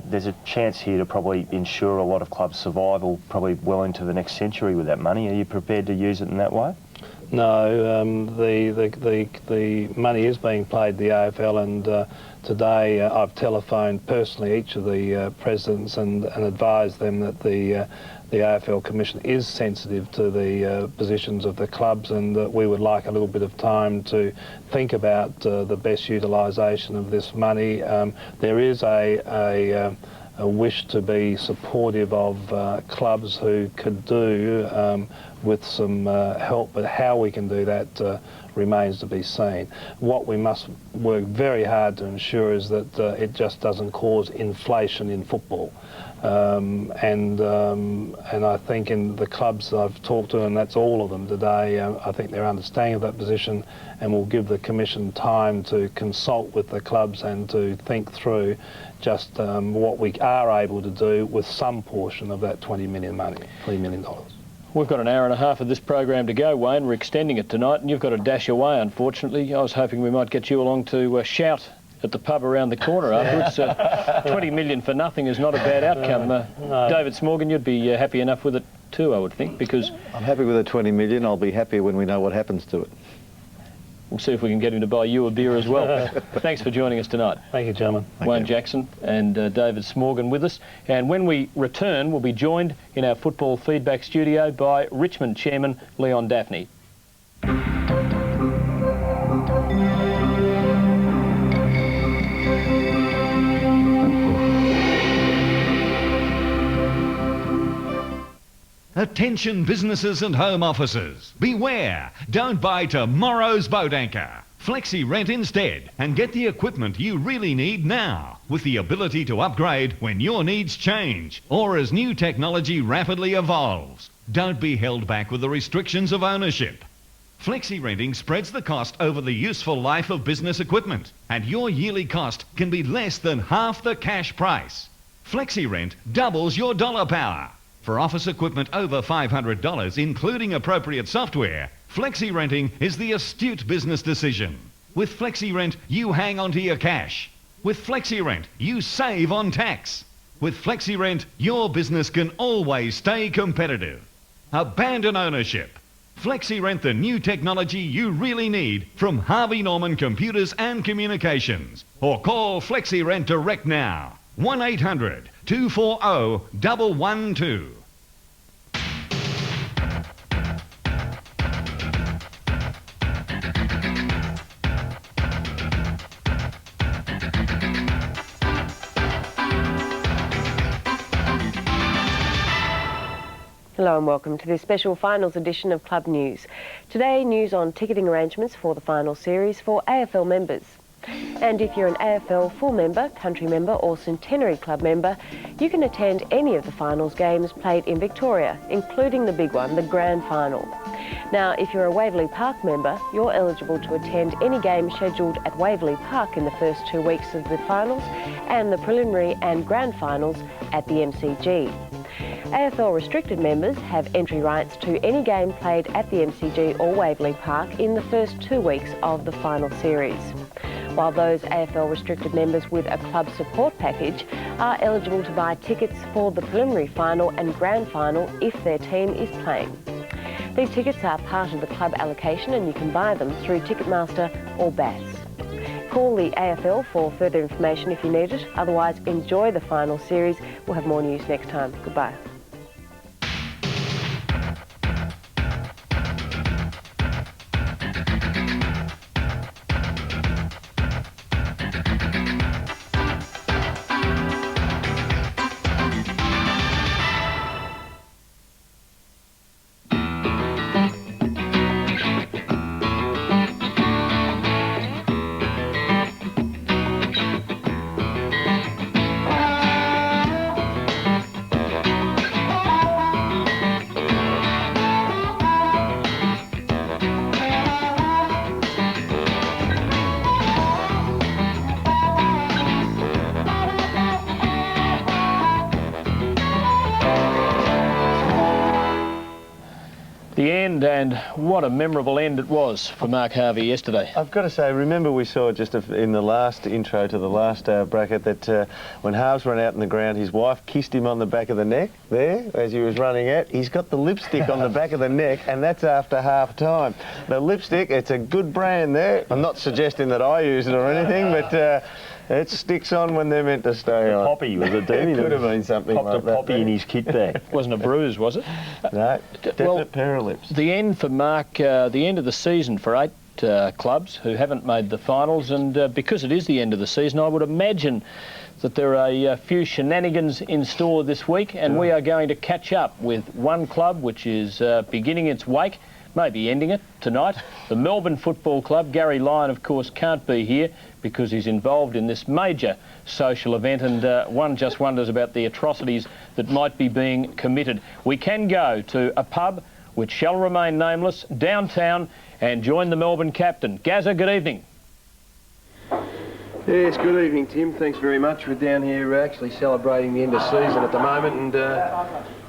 There's a chance here to probably ensure a lot of clubs' survival probably well into the next century with that money. Are you prepared to use it in that way? No, the money is being played the AFL, and today I've telephoned personally each of the presidents and advised them that the AFL Commission is sensitive to the positions of the clubs, and that we would like a little bit of time to think about the best utilisation of this money. There is a wish to be supportive of clubs who could do with some help, but how we can do that remains to be seen. What we must work very hard to ensure is that it just doesn't cause inflation in football. And I think in the clubs I've talked to, and that's all of them today, I think they're understanding of that position, and will give the Commission time to consult with the clubs and to think through just what we are able to do with some portion of that $20 million money, $3 million. We've got an hour and a half of this program to go, Wayne. We're extending it tonight, and you've got to dash away, unfortunately. I was hoping we might get you along to shout at the pub around the corner afterwards. 20 million for nothing is not a bad outcome. No. David Smorgan, you'd be happy enough with it too, I would think, because... I'm happy with the 20 million. I'll be happier when we know what happens to it. We'll see if we can get him to buy you a beer as well. Thanks for joining us tonight. Thank you, gentlemen. Wayne Jackson and David Smorgan with us. And when we return, we'll be joined in our football feedback studio by Richmond Chairman Leon Daphne. Attention businesses and home offices. Beware, don't buy tomorrow's boat anchor. Flexi rent instead and get the equipment you really need now, with the ability to upgrade when your needs change or as new technology rapidly evolves. Don't be held back with the restrictions of ownership. Flexi renting spreads the cost over the useful life of business equipment, and your yearly cost can be less than half the cash price. Flexi rent doubles your dollar power. For office equipment over $500, including appropriate software, Flexi renting is the astute business decision. With Flexi rent, you hang on to your cash. With Flexi rent, you save on tax. With Flexi rent, your business can always stay competitive. Abandon ownership. Flexi rent the new technology you really need from Harvey Norman Computers and Communications. Or call Flexi Rent direct now. 1-800-240-112. Hello and welcome to this special finals edition of Club News. Today, news on ticketing arrangements for the final series for AFL members. And if you're an AFL full member, country member or centenary club member, you can attend any of the finals games played in Victoria, including the big one, the grand final. Now, if you're a Waverley Park member, you're eligible to attend any game scheduled at Waverley Park in the first 2 weeks of the finals and the preliminary and grand finals at the MCG. AFL restricted members have entry rights to any game played at the MCG or Waverley Park in the first 2 weeks of the final series, while those AFL restricted members with a club support package are eligible to buy tickets for the preliminary final and grand final if their team is playing. These tickets are part of the club allocation and you can buy them through Ticketmaster or BAS. Call the AFL for further information if you need it. Otherwise, enjoy the final series. We'll have more news next time. Goodbye. the end, and what a memorable end it was for Mark Harvey yesterday. I've got to say, remember we saw just in the last intro to the last bracket that when Harves ran out in the ground, his wife kissed him on the back of the neck there as he was running out. He's got the lipstick on the back of the neck, and that's after half time. The lipstick, it's a good brand there. I'm not suggesting that I use it or anything, but it sticks on when they're meant to stay on. Poppy was it, Dean? It could have been something popped like a that. poppy in his kit bag. Wasn't a bruise, was it? No, definite pair of lips. The end for Mark, the end of the season for 8 clubs who haven't made the finals, and because it is the end of the season, I would imagine that there are a few shenanigans in store this week, and we are going to catch up with one club which is beginning its wake, maybe ending it tonight. The Melbourne Football Club. Gary Lyon, of course, can't be here because he's involved in this major social event, and one just wonders about the atrocities that might be being committed. We can go to a pub which shall remain nameless downtown and join the Melbourne captain. Gazza, good evening. Yes, good evening, Tim. Thanks very much. We're down here actually celebrating the end of season at the moment, and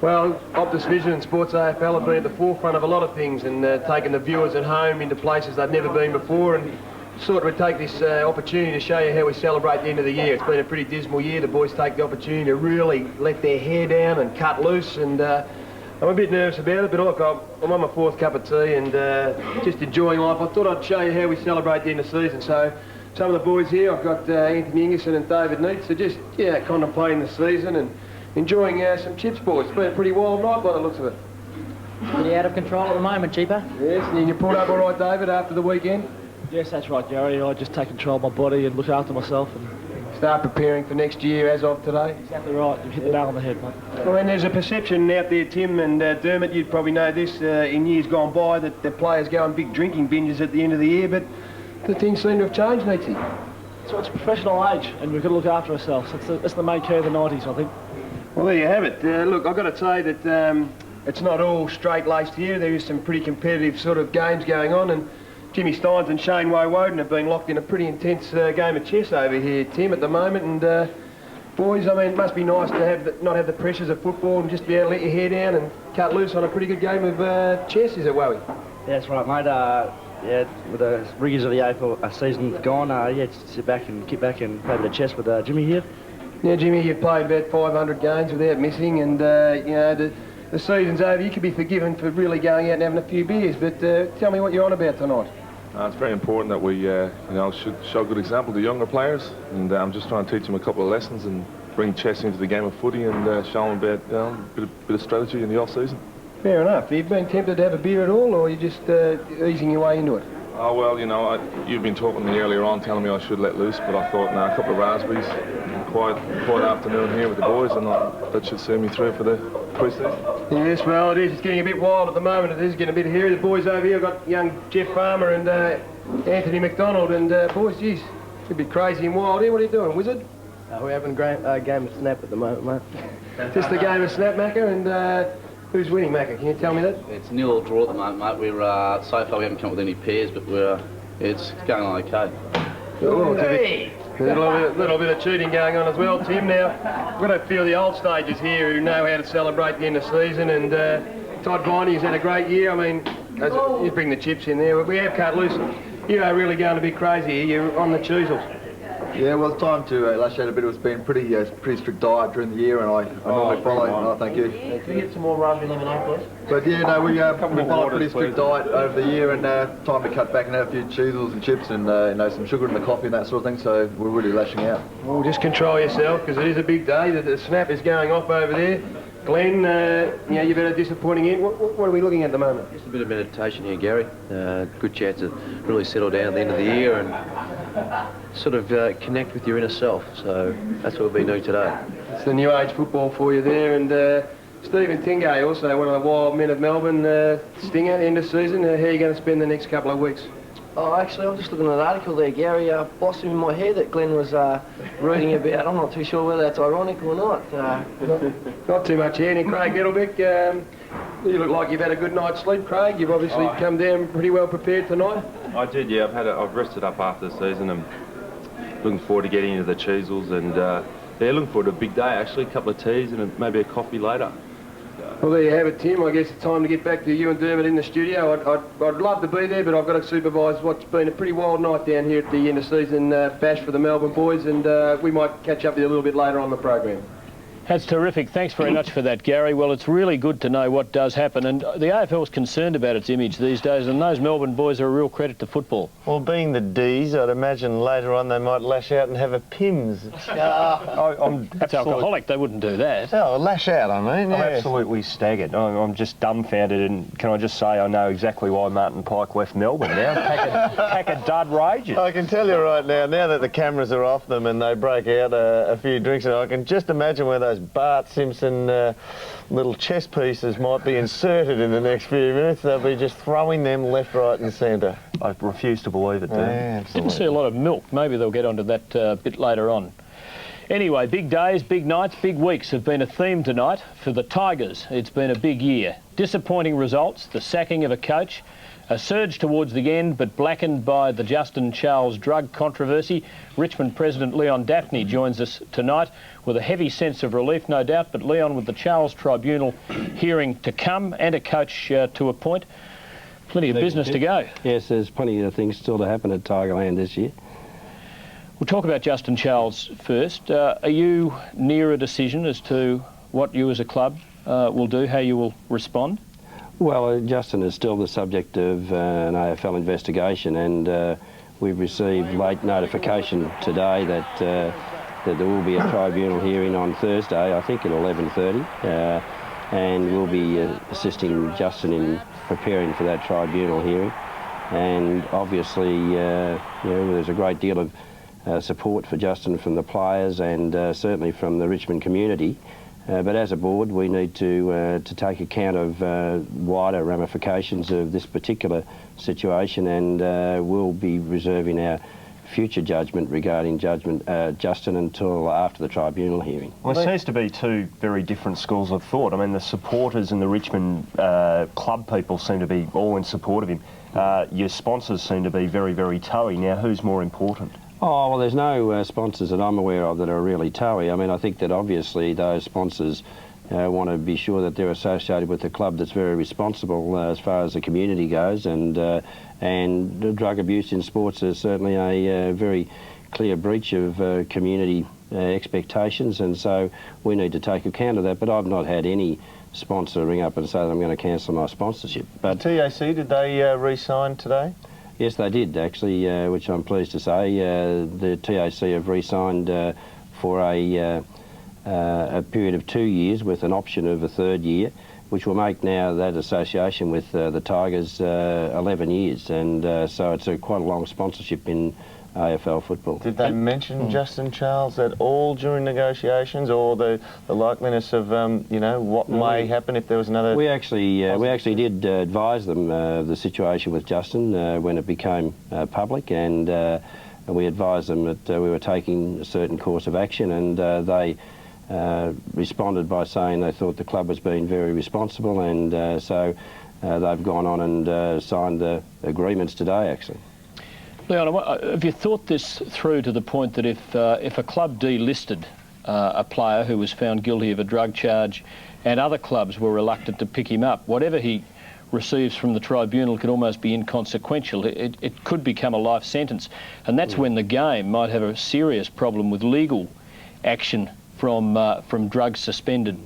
well, Optus Vision and Sports AFL have been at the forefront of a lot of things and taken the viewers at home into places they've never been before, and sort of take this opportunity to show you how we celebrate the end of the year. It's been a pretty dismal year. The boys take the opportunity to really let their hair down and cut loose, and I'm a bit nervous about it, but look, I'm on my 4th cup of tea and just enjoying life. I thought I'd show you how we celebrate the end of season. So some of the boys here, I've got Anthony Ingerson and David Neitz, so just contemplating the season and enjoying some chips, boys. It's been a pretty wild night by the looks of it. Pretty out of control at the moment, Jeeper. Yes, and you pulled up all right, David, after the weekend? Yes, that's right, Gary. I just take control of my body and look after myself and start preparing for next year as of today. Exactly right. You've hit the nail on the head, mate. Well, and there's a perception out there, Tim and Dermot, you'd probably know this, in years gone by, that the players go on big drinking binges at the end of the year, but the things seem to have changed, Neatsy. So it's a professional age, and we've got to look after ourselves. That's the main key of the 90s, I think. Well, there you have it. Look, I've got to say that it's not all straight-laced here. There is some pretty competitive sort of games going on, and Jimmy Steins and Shane Woden have been locked in a pretty intense game of chess over here, Tim, at the moment. And boys, I mean, it must be nice to not have the pressures of football and just be able to let your hair down and cut loose on a pretty good game of chess, is it, Wowie? Yeah, that's right, mate. Yeah, with the rigours of the AFL season gone, yeah, just sit back and kick back and play a bit of chess with Jimmy here. Yeah, Jimmy, you've played about 500 games without missing, and you know, the season's over. You could be forgiven for really going out and having a few beers, but tell me what you're on about tonight. It's very important that we, should show a good example to younger players, and I'm just trying to teach them a couple of lessons and bring chess into the game of footy and show them about a bit of strategy in the off-season. Fair enough. Have you been tempted to have a beer at all, or are you just easing your way into it? Oh, well, you've been talking to me earlier on, telling me I should let loose, but I thought, a couple of raspberries, quiet afternoon here with the boys, and that should see me through for the pre-season. Yes, well, it is. It's getting a bit wild at the moment. It is getting a bit hairy. The boys over here, I've got young Jeff Farmer and Anthony McDonald, and boys, geez, it's a bit crazy and wild here. What are you doing, Wizard? We're having a game of snap at the moment, mate. Just a game of snap, Macca, and who's winning, Macca? Can you tell me that? It's nil or draw at the moment, mate. We're so far we haven't come up with any pairs, but it's going on okay. Oh, a little bit of cheating going on as well, Tim. Now, we've got a few of the old stagers here who know how to celebrate the end of season, and Todd Viney's had a great year. I mean, you bring the chips in there, but we have cut loose. You are really going a bit crazy here. You're on the choosels. Yeah, well, it's time to lash out a bit. It's been pretty strict diet during the year, and I normally follow. Oh, thank you. Can we get some more raspberry lemonade, please? But yeah, no, we follow a pretty strict diet over the year, and time to cut back and have a few cheesels and chips and some sugar in the coffee and that sort of thing. So we're really lashing out. Well, just control yourself, because it is a big day. The snap is going off over there. Glenn, you've had a disappointing end. What are we looking at the moment? Just a bit of meditation here, Gary. Good chance to really settle down at the end of the year and sort of connect with your inner self. So that's what we've been doing today. It's the new age football for you there. And Stephen Tingay, also one of the wild men of Melbourne, Stinger, end of season. How are you going to spend the next couple of weeks? Oh, actually, I was just looking at an article there, Gary. Blossom in my hair that Glenn was reading about. I'm not too sure whether that's ironic or not. Not too much hair. And Craig Nettlebeck, you look like you've had a good night's sleep, Craig. You've obviously come down pretty well prepared tonight. I did, yeah. I've rested up after the season and looking forward to getting into the cheesels and looking forward to a big day actually. A couple of teas and maybe a coffee later. Well, there you have it, Tim. I guess it's time to get back to you and Dermot in the studio. I'd love to be there, but I've got to supervise what's been a pretty wild night down here at the end of season bash for the Melbourne boys, and we might catch up with you a little bit later on the program. That's terrific. Thanks very much for that, Gary. Well, it's really good to know what does happen, and the AFL's concerned about its image these days, and those Melbourne boys are a real credit to football. Well, being the D's, I'd imagine later on they might lash out and have a Pims. That's alcoholic, they wouldn't do that. Oh, lash out, I mean, I'm yeah. absolutely staggered. I'm just dumbfounded, and can I just say I know exactly why Martin Pike left Melbourne now. Pack of dud rages. I can tell you right now that the cameras are off them and they break out a few drinks, and I can just imagine where those Bart Simpson little chess pieces might be inserted in the next few minutes. They'll be just throwing them left, right and centre. I refuse to believe it, Dan. Didn't see a lot of milk. Maybe they'll get onto that a bit later on. Anyway, big days, big nights, big weeks have been a theme tonight for the Tigers. It's been a big year. Disappointing results, the sacking of a coach, a surge towards the end, but blackened by the Justin Charles drug controversy. Richmond President Leon Daphne joins us tonight with a heavy sense of relief, no doubt, but Leon, with the Charles Tribunal hearing to come and a coach to appoint, plenty of business to go. Yes, there's plenty of things still to happen at Tigerland this year. We'll talk about Justin Charles first. Are you near a decision as to what you as a club will do, how you will respond? Well, Justin is still the subject of an AFL investigation, and we've received late notification today that there will be a tribunal hearing on Thursday, I think at 11:30, and we'll be assisting Justin in preparing for that tribunal hearing. And obviously, you know, there's a great deal of support for Justin from the players and certainly from the Richmond community. But as a board, we need to take account of wider ramifications of this particular situation, and we'll be reserving our future judgment regarding Justin until after the tribunal hearing. Well, there seems to be two very different schools of thought. I mean, the supporters and the Richmond club people seem to be all in support of him. Your sponsors seem to be very, very toey. Now, who's more important? Oh, well, there's no sponsors that I'm aware of that are really toey. I mean, I think that obviously those sponsors want to be sure that they're associated with a club that's very responsible as far as the community goes, and drug abuse in sports is certainly a very clear breach of community expectations, and so we need to take account of that. But I've not had any sponsor ring up and say that I'm going to cancel my sponsorship. But TAC, did they re-sign today? Yes, they did, actually, which I'm pleased to say. The TAC have re-signed for a period of 2 years with an option of a third year, which will make now that association with the Tigers 11 years. And so it's quite a long sponsorship in AFL football. Did they mention Justin Charles at all during negotiations, or the likeliness of you know, what may happen if there was another? We actually did advise them of the situation with Justin when it became public, and we advised them that we were taking a certain course of action, and they responded by saying they thought the club was being very responsible, and so they've gone on and signed the agreements today, actually. Leon, have you thought this through to the point that if a club delisted a player who was found guilty of a drug charge and other clubs were reluctant to pick him up, whatever he receives from the tribunal could almost be inconsequential? It could become a life sentence, and that's when the game might have a serious problem with legal action from drug suspended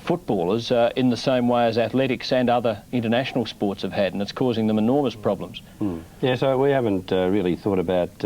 footballers in the same way as athletics and other international sports have had, and it's causing them enormous problems. Yeah, so we haven't really thought about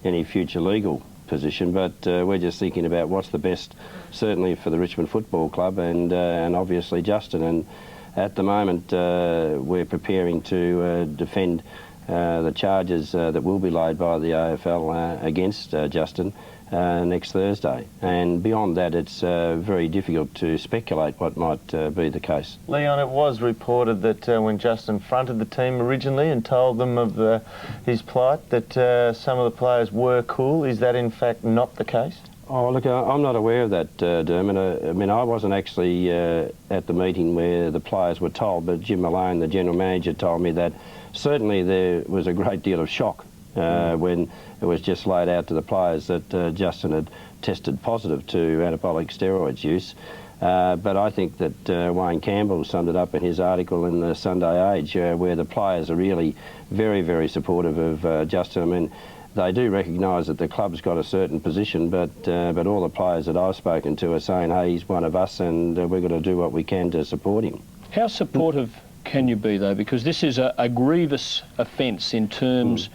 any future legal position, but we're just thinking about what's the best, certainly for the Richmond Football Club and obviously Justin. And at the moment we're preparing to defend the charges that will be laid by the AFL against Justin next Thursday, and beyond that it's very difficult to speculate what might be the case. Leon, it was reported that when Justin fronted the team originally and told them of his plight, that some of the players were cool. Is that in fact not the case? Oh, look, I'm not aware of that, Dermot. I mean, I wasn't actually at the meeting where the players were told, but Jim Malone, the general manager, told me that certainly there was a great deal of shock when it was just laid out to the players that Justin had tested positive to anabolic steroids use. But I think that Wayne Campbell summed it up in his article in the Sunday Age, where the players are really very, very supportive of Justin. I mean, they do recognise that the club's got a certain position, but all the players that I've spoken to are saying, hey, he's one of us and we've got to do what we can to support him. How supportive can you be, though? Because this is a grievous offence in terms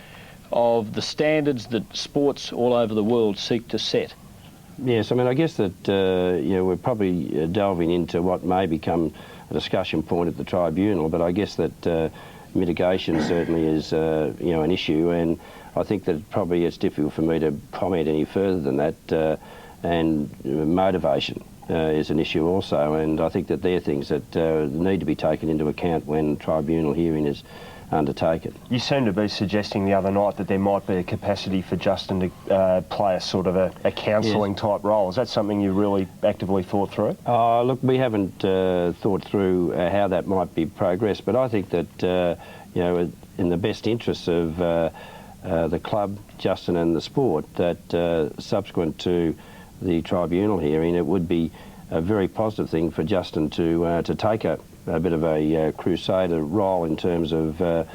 of the standards that sports all over the world seek to set. Yes, I mean, I guess that we're probably delving into what may become a discussion point at the tribunal, but I guess that mitigation certainly is an issue, and I think that probably it's difficult for me to comment any further than that. And motivation is an issue also, and I think that they're things that need to be taken into account when tribunal hearing is undertaken. You seem to be suggesting the other night that there might be a capacity for Justin to play a sort of a counselling type role. Is that something you really actively thought through? Look, we haven't thought through how that might be progressed, but I think that in the best interests of the club, Justin and the sport, that subsequent to the tribunal hearing, it would be a very positive thing for Justin to take a bit of a crusader role in terms of a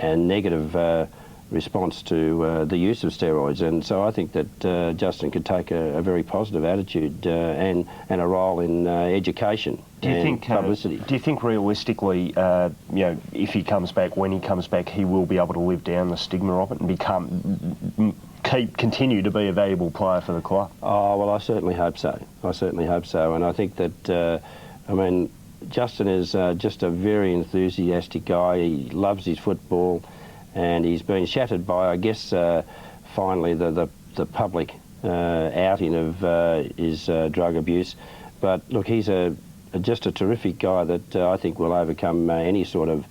negative response to the use of steroids. And so I think that Justin could take a very positive attitude and a role in education and publicity. Do you think realistically, if he comes back, when he comes back, he will be able to live down the stigma of it and continue to be a valuable player for the club? Oh, well, I certainly hope so. I certainly hope so. And I think that, Justin is just a very enthusiastic guy. He loves his football, and he's been shattered by, I guess, finally the public outing of his drug abuse. But look, he's just a terrific guy that I think will overcome any sort of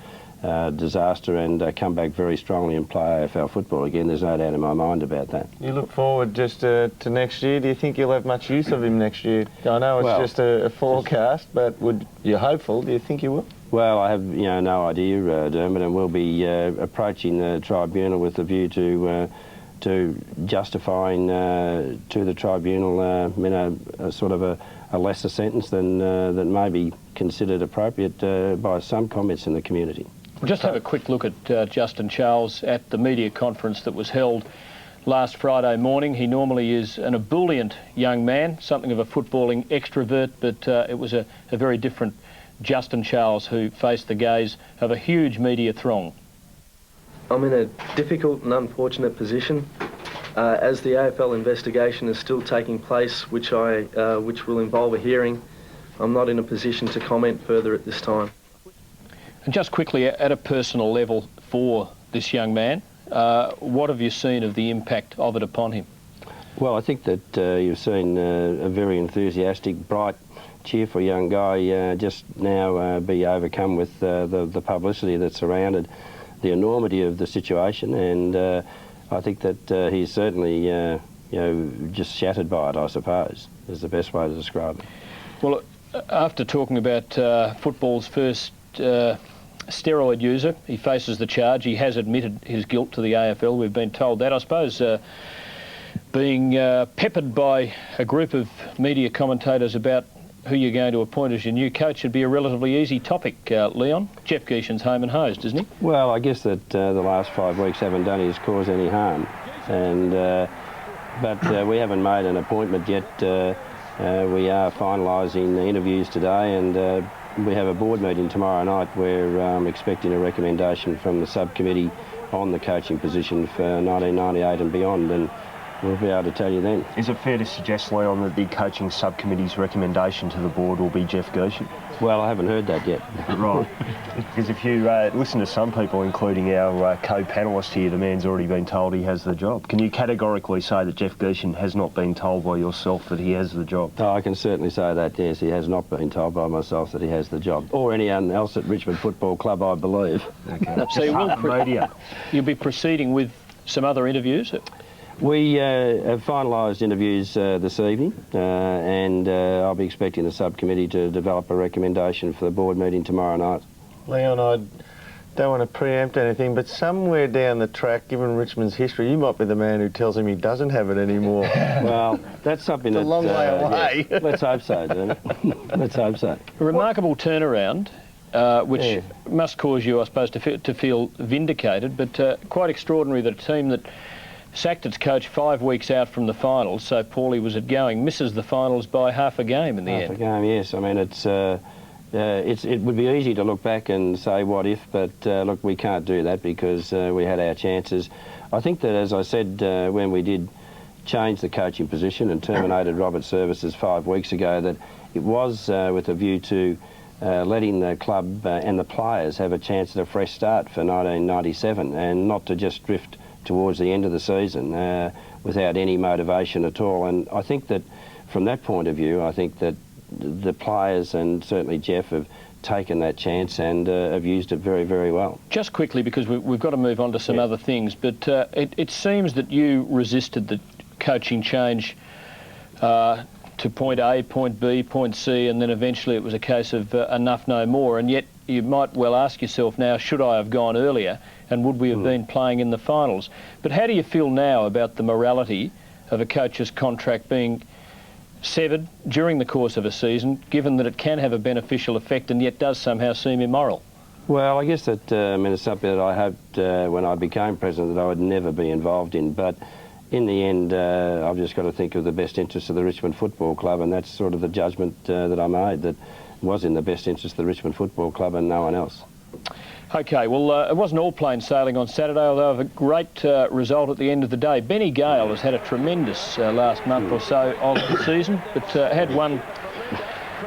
disaster and come back very strongly and play AFL football again. There's no doubt in my mind about that. You look forward just to next year. Do you think you'll have much use of him next year? I know it's just a forecast, but you're hopeful. Do you think you will? Well, I have no idea, Dermot, and we'll be approaching the tribunal with a view to justifying to the tribunal a sort of a lesser sentence than may be considered appropriate by some comments in the community. We'll just have a quick look at Justin Charles at the media conference that was held last Friday morning. He normally is an ebullient young man, something of a footballing extrovert, but it was a very different Justin Charles who faced the gaze of a huge media throng. I'm in a difficult and unfortunate position. As the AFL investigation is still taking place, which will involve a hearing, I'm not in a position to comment further at this time. And just quickly, at a personal level for this young man, what have you seen of the impact of it upon him? Well, I think that you've seen a very enthusiastic, bright, cheerful young guy just now be overcome with the publicity that surrounded the enormity of the situation, and I think that he's certainly just shattered by it, I suppose, is the best way to describe it. Well, after talking about football's first steroid user, he faces the charge. He has admitted his guilt to the AFL. We've been told that. I suppose being peppered by a group of media commentators about who you're going to appoint as your new coach should be a relatively easy topic, Leon. Jeff Geeshan's home and hosed, isn't he? Well, I guess that the last 5 weeks haven't done his cause any harm, and but we haven't made an appointment yet. We are finalising the interviews today, and we have a board meeting tomorrow night where I'm expecting a recommendation from the subcommittee on the coaching position for 1998 and beyond, and we'll be able to tell you then. Is it fair to suggest, Leon, that the coaching subcommittee's recommendation to the board will be Jeff Geeshan? Well, I haven't heard that yet. Right. Because if you listen to some people, including our co-panellist here, the man's already been told he has the job. Can you categorically say that Jeff Geeshan has not been told by yourself that he has the job? Oh, I can certainly say that, yes. He has not been told by myself that he has the job. Or anyone else at Richmond Football Club, I believe. Okay. So you'll be proceeding with some other interviews? We have finalised interviews this evening, and I'll be expecting the subcommittee to develop a recommendation for the board meeting tomorrow night. Leon, I'd don't want to preempt anything, but somewhere down the track, given Richmond's history, you might be the man who tells him he doesn't have it anymore. Well, that's something it's a long way away. Yes. Let's hope so, David. Let's hope so. A remarkable turnaround, which must cause you, I suppose, to feel vindicated, but quite extraordinary that a team that sacked its coach 5 weeks out from the finals, so poorly was it going, misses the finals by half a game in the end. Half a game, yes. I mean, it would be easy to look back and say what if, but look, we can't do that because we had our chances. I think that, as I said, when we did change the coaching position and terminated Robert's services 5 weeks ago, that it was with a view to letting the club and the players have a chance at a fresh start for 1997 and not to just drift towards the end of the season without any motivation at all. And I think that from that point of view, I think that the players and certainly Jeff have taken that chance and have used it very, very well. Just quickly, because we've got to move on to some other things, but it seems that you resisted the coaching change to point A, point B, point C, and then eventually it was a case of enough, no more, and yet you might well ask yourself now, should I have gone earlier and would we have been playing in the finals? But how do you feel now about the morality of a coach's contract being severed during the course of a season, given that it can have a beneficial effect and yet does somehow seem immoral? Well, I guess that it's something that I hoped when I became president that I would never be involved in, but in the end I've just got to think of the best interest of the Richmond Football Club, and that's sort of the judgment that I made, that was in the best interest of the Richmond Football Club and no one else. OK, well, it wasn't all plain sailing on Saturday, although of a great result at the end of the day. Benny Gale has had a tremendous last month or so of the season, but had one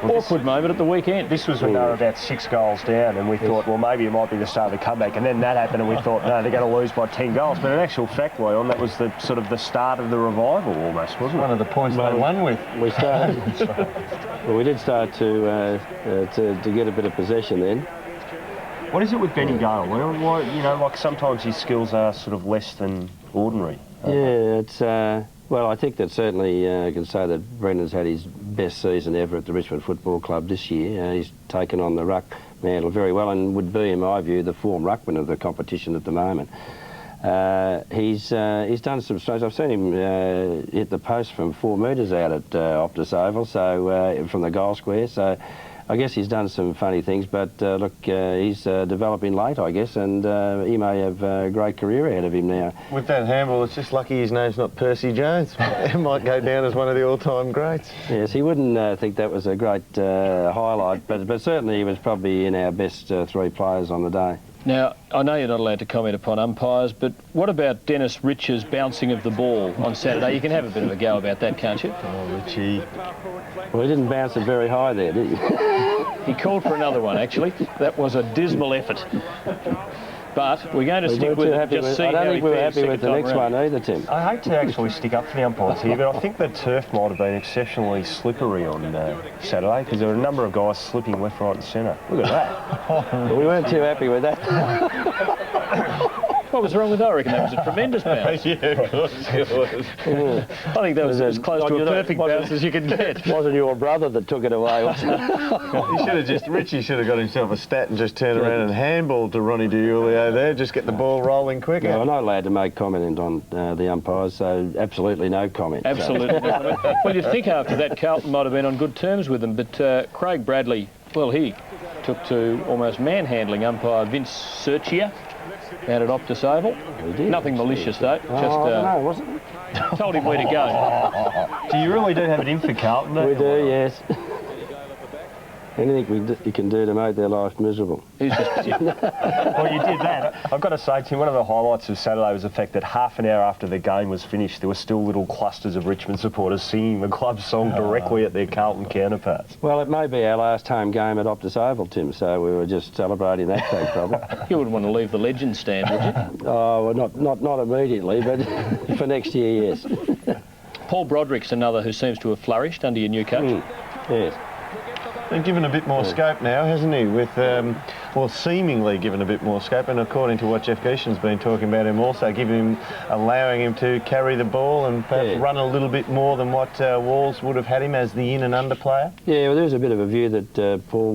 awkward moment at the weekend. This was when they were about 6 goals down, and we thought, well, maybe it might be the start of the comeback, and then that happened, and we thought, no, they're going to lose by 10 goals. But in actual fact, Leon, that was the sort of the start of the revival almost, wasn't it? One of the points they won with. We started. Well, we did start to get a bit of possession then. What is it with Benny Gale? Why, you know, like sometimes his skills are sort of less than ordinary. Yeah, it's well, I think that certainly I can say that Brendan's had his best season ever at the Richmond Football Club this year. He's taken on the ruck mantle very well and would be, in my view, the form ruckman of the competition at the moment. He's done some strokes. I've seen him hit the post from 4 metres out at Optus Oval, so from the goal square. So I guess he's done some funny things, but look, he's developing late, I guess, and he may have a great career ahead of him now. With that handball, it's just lucky his name's not Percy Jones. He might go down as one of the all-time greats. Yes, he wouldn't think that was a great highlight, but certainly he was probably in our best 3 players on the day. Now, I know you're not allowed to comment upon umpires, but what about Dennis Rich's bouncing of the ball on Saturday? You can have a bit of a go about that, can't you? Oh, Richie. Well, he didn't bounce it very high there, did he? He called for another one, actually. That was a dismal effort. But we're going to stick with it, just see how he fares. I don't think we were happy with the next one either, Tim. I hate to actually stick up for the umpires here, but I think the turf might have been exceptionally slippery on Saturday, because there were a number of guys slipping left, right and centre. Look at that. We weren't too happy with that. What was wrong with that? I reckon that was a tremendous bounce. Yeah, of course it was. I think that was as close to a perfect bounce as you could get. Wasn't your brother that took it away, was it? Richie should have got himself a stat and just turned around and handballed to Ronnie DiUlio there, just get the ball rolling quicker. No, I'm not allowed to make comment on the umpires, so absolutely no comment. Absolutely. Well, you'd think after that Carlton might have been on good terms with them, but Craig Bradley, well, he took to almost manhandling umpire Vince Serchia out at Optus Oval. Nothing malicious though, just no, wasn't it? Told him where to go. Do you really do have it in for Carlton? We do, yes. Anything you can do to make their life miserable. Well, you did that. I've got to say, Tim, one of the highlights of Saturday was the fact that half an hour after the game was finished, there were still little clusters of Richmond supporters singing the club song directly at their Carlton counterparts. Well, it may be our last home game at Optus Oval, Tim, so we were just celebrating that fact, probably. You wouldn't want to leave the legend stand, would you? Oh, well, not immediately, but for next year, yes. Paul Broderick's another who seems to have flourished under your new coach. Yes. Been given a bit more scope now, hasn't he? With, well, seemingly given a bit more scope, and according to what Jeff Geeshan's been talking about him also, allowing him to carry the ball and perhaps run a little bit more than what Walls would have had him as the in and under player. Yeah, well, there's a bit of a view that Paul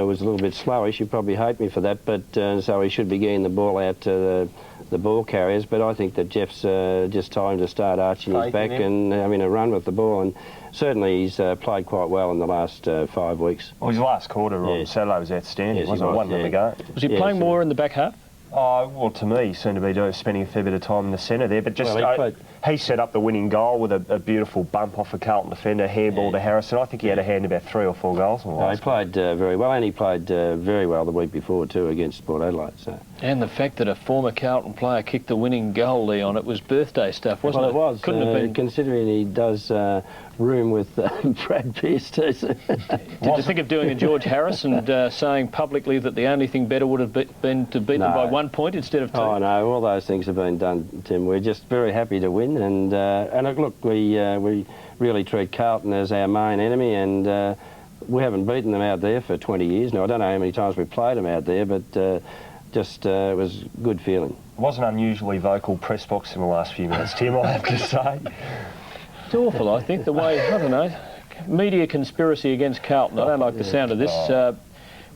was a little bit slow. He should probably hate me for that, but so he should be getting the ball out to the ball carriers. But I think that Jeff's just time to start arching his back and having a run with the ball. And certainly he's played quite well in the last 5 weeks. Well, his last quarter on Saturday was outstanding, wasn't it? One of them ago. Was he playing more in the back half? Oh, well, to me, he seemed to be spending a fair bit of time in the centre there. But just he set up the winning goal with a beautiful bump off a Carlton defender, handball to Harrison. I think he had a hand in about 3 or 4 goals. He played very well, and he played very well the week before too against Port Adelaide. So. And the fact that a former Carlton player kicked the winning goal, Leon, it was birthday stuff, wasn't it? Well, it was. Couldn't have been. Considering he does room with Brad Pearce too. Did you think of doing a George Harris and saying publicly that the only thing better would have been to beat them by 1 point instead of 2? Oh no, all those things have been done, Tim. We're just very happy to win, and look, we really treat Carlton as our main enemy, and we haven't beaten them out there for 20 years now. I don't know how many times we played them out there, but it was good feeling. It was an unusually vocal press box in the last few minutes, Tim, I have to say. It's awful, I think, the way, I don't know, media conspiracy against Carlton. I don't like the sound of this.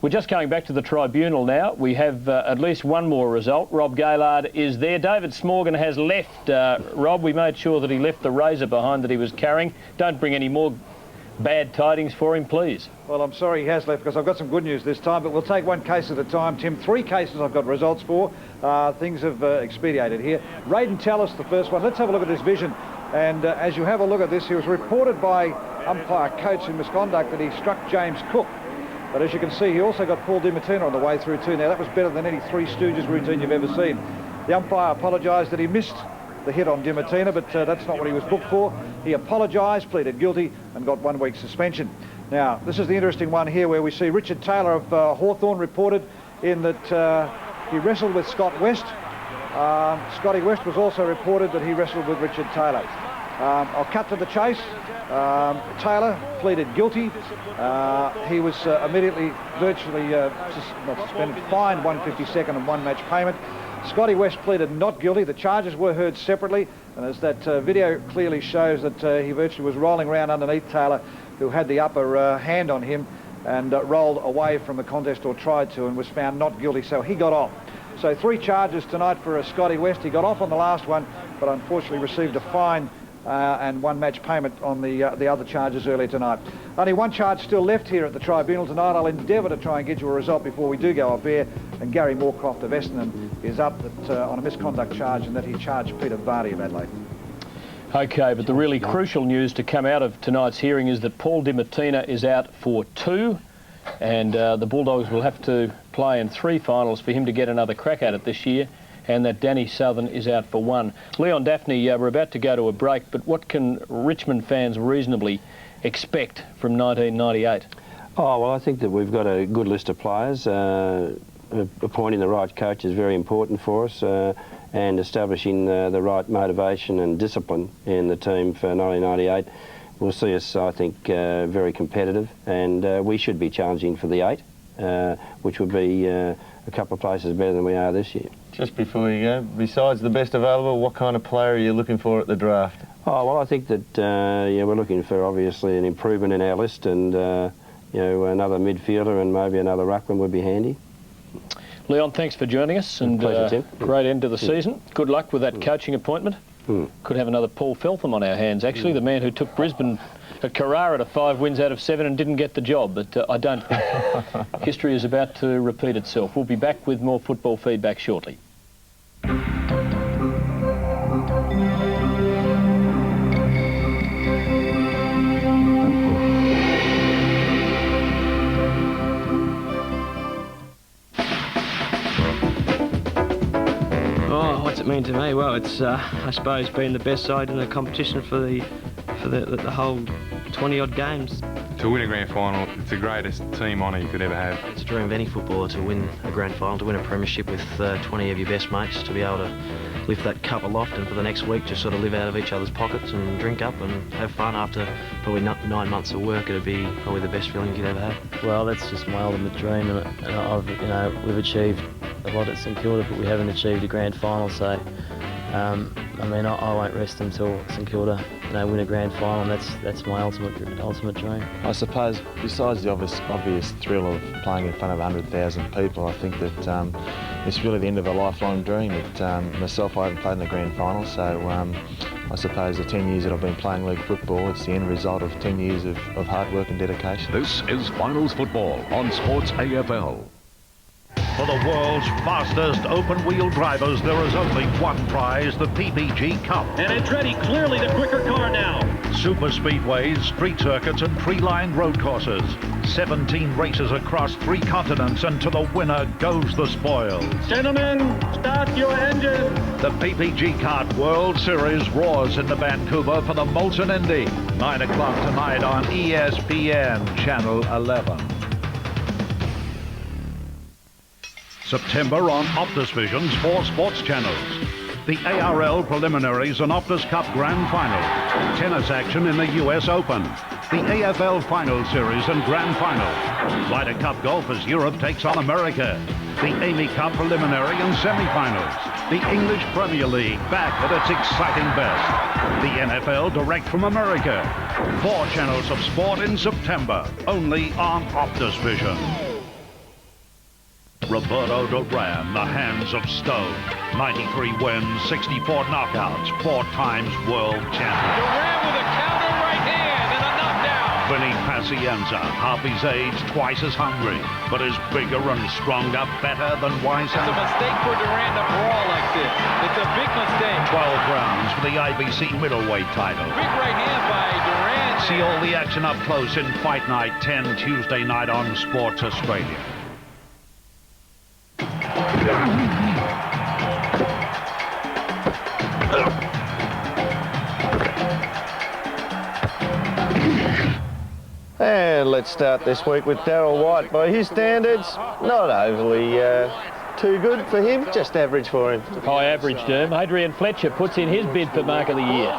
We're just going back to the tribunal now. We have at least one more result. Rob Gaylard is there. David Smorgan has left. Rob, we made sure that he left the razor behind that he was carrying. Don't bring any more bad tidings for him, please. Well, I'm sorry he has left because I've got some good news this time, but we'll take one case at a time, Tim. 3 cases I've got results for. Things have expedited here. Raiden Tallis, the first one. Let's have a look at his vision. And as you have a look at this, he was reported by umpire Coates in misconduct that he struck James Cook. But as you can see, he also got Paul DiMartino on the way through too. Now, that was better than any Three Stooges routine you've ever seen. The umpire apologised that he missed the hit on DiMartino, but that's not what he was booked for. He apologised, pleaded guilty, and got 1 week suspension. Now, this is the interesting one here where we see Richard Taylor of Hawthorn reported in that he wrestled with Scott West. Scotty West was also reported that he wrestled with Richard Taylor. I'll cut to the chase. Taylor pleaded guilty. He was immediately virtually not suspended, fined $152 and 1 match payment. Scotty West pleaded not guilty. The charges were heard separately, and as that video clearly shows that he virtually was rolling around underneath Taylor, who had the upper hand on him, and rolled away from the contest, or tried to, and was found not guilty, so he got off. So 3 charges tonight for Scotty West. He got off on the last one, but unfortunately received a fine and 1 match payment on the other charges earlier tonight. Only 1 charge still left here at the tribunal tonight. I'll endeavour to try and get you a result before we do go up there. And Gary Moorcroft of Essendon is up on a misconduct charge, and that he charged Peter Vardy of Adelaide. OK, but the really crucial news to come out of tonight's hearing is that Paul DiMartino is out for 2, and the Bulldogs will have to play in 3 finals for him to get another crack at it this year, and that Danny Southern is out for 1. Leon, Daphne, we're about to go to a break, but what can Richmond fans reasonably expect from 1998? Oh, well, I think that we've got a good list of players. Appointing the right coach is very important for us, and establishing the right motivation and discipline in the team for 1998 will see us, I think, very competitive, and we should be challenging for the 8, which would be a couple of places better than we are this year. Just before you go, besides the best available, what kind of player are you looking for at the draft? Oh, well, I think that we're looking for obviously an improvement in our list, and another midfielder and maybe another ruckman would be handy. Leon, thanks for joining us, and pleasure, Tim. Great end to the season. Good luck with that coaching appointment. Could have another Paul Feltham on our hands, actually, the man who took Brisbane at Carrara to 5 wins out of 7 and didn't get the job. But I don't think history is about to repeat itself. We'll be back with more football feedback shortly. What's it mean to me? Well, it's I suppose being the best side in the competition for the whole 20-odd games. To win a grand final, it's the greatest team honour you could ever have. It's a dream of any footballer to win a grand final, to win a premiership with 20 of your best mates, to be able to lift that cup aloft, and for the next week just sort of live out of each other's pockets and drink up and have fun. After probably 9 months of work, it'd be probably the best feeling you could ever have. Well, that's just my ultimate dream, and we've achieved a lot at St Kilda, but we haven't achieved a grand final. So I mean, I won't rest until St Kilda win a grand final, and that's my ultimate dream. I suppose, besides the obvious thrill of playing in front of 100,000 people, I think that it's really the end of a lifelong dream. Myself, I haven't played in the grand final, so I suppose the 10 years that I've been playing league football, it's the end result of 10 years of hard work and dedication. This is Finals Football on Sports AFL. For the world's fastest open-wheel drivers, there is only one prize, the PPG Cup. And it's ready, clearly the quicker car now. Super speedways, street circuits and tree-lined road courses. 17 races across 3 continents, and to the winner goes the spoils. Gentlemen, start your engine. The PPG Kart World Series roars into Vancouver for the Molson Indy. 9 o'clock tonight on ESPN Channel 11. September on Optus Vision's 4 sports channels. The ARL preliminaries and Optus Cup Grand Final. Tennis action in the US Open. The AFL Final Series and Grand Final. Ryder Cup golf as Europe takes on America. The Amy Cup preliminary and semi-finals. The English Premier League back at its exciting best. The NFL direct from America. 4 channels of sport in September, only on Optus Vision. Roberto Duran, the hands of stone. 93 wins, 64 knockouts, 4 times world champion. Duran with a counter right hand and a knockdown. Vinny Pacienza, half his age, twice as hungry, but is bigger and stronger, better than Weiser. It's a mistake for Duran to brawl like this. It's a big mistake. 12 rounds for the IBC middleweight title. Big right hand by Duran. See all the action up close in Fight Night 10 Tuesday night on Sports Australia. And let's start this week with Darryl White. By his standards, not overly too good for him, just average for him. High average, Derm. Adrian Fletcher puts in his bid for Mark of the Year.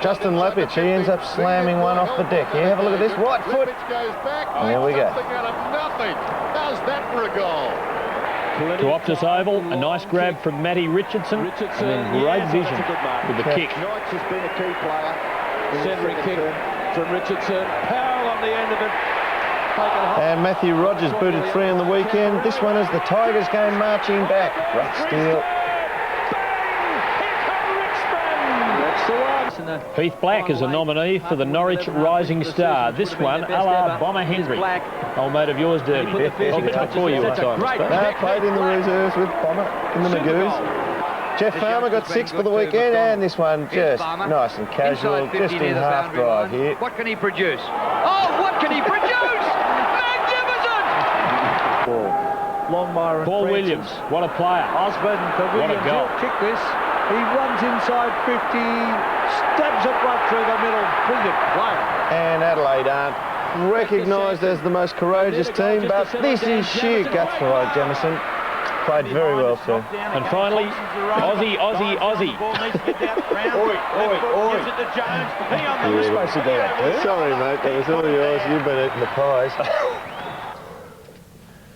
Justin Lapich, he ends up slamming one off the deck. Here, have a look at this. Right foot. There we go. Does that for a goal. To Optus Oval, a nice grab from Matty Richardson. And then great vision with the kick. Knights has been a key player. Centering kick from Richardson. Powell on the end of it. And Matthew Rogers booted 3 on the weekend. This one is the Tigers game marching back. Great steal. Heath Black is a nominee for the Norwich Rising Star. This one, a la Bomber Henry. Old mate of yours, Derby. I'll bet before you at times. No, played in the reserves with Bomber in the Magoos. Jeff Farmer got 6 for the weekend, and this one just nice and casual, just in half drive here. What can he produce? Oh, what can he produce? Magnificent! Longmire and Paul Francis. Williams, what a player. Osborne for What a Williams. goal. He'll kick this. He runs inside 50, stabs it right through the middle. Brilliant play. And Adelaide aren't recognised as the most courageous team, but this is sheer guts for Rod Jamison. Played very well, sir. And finally, Aussie. You're supposed to do that. Sorry, mate, that was all yours. You've been eating the pies.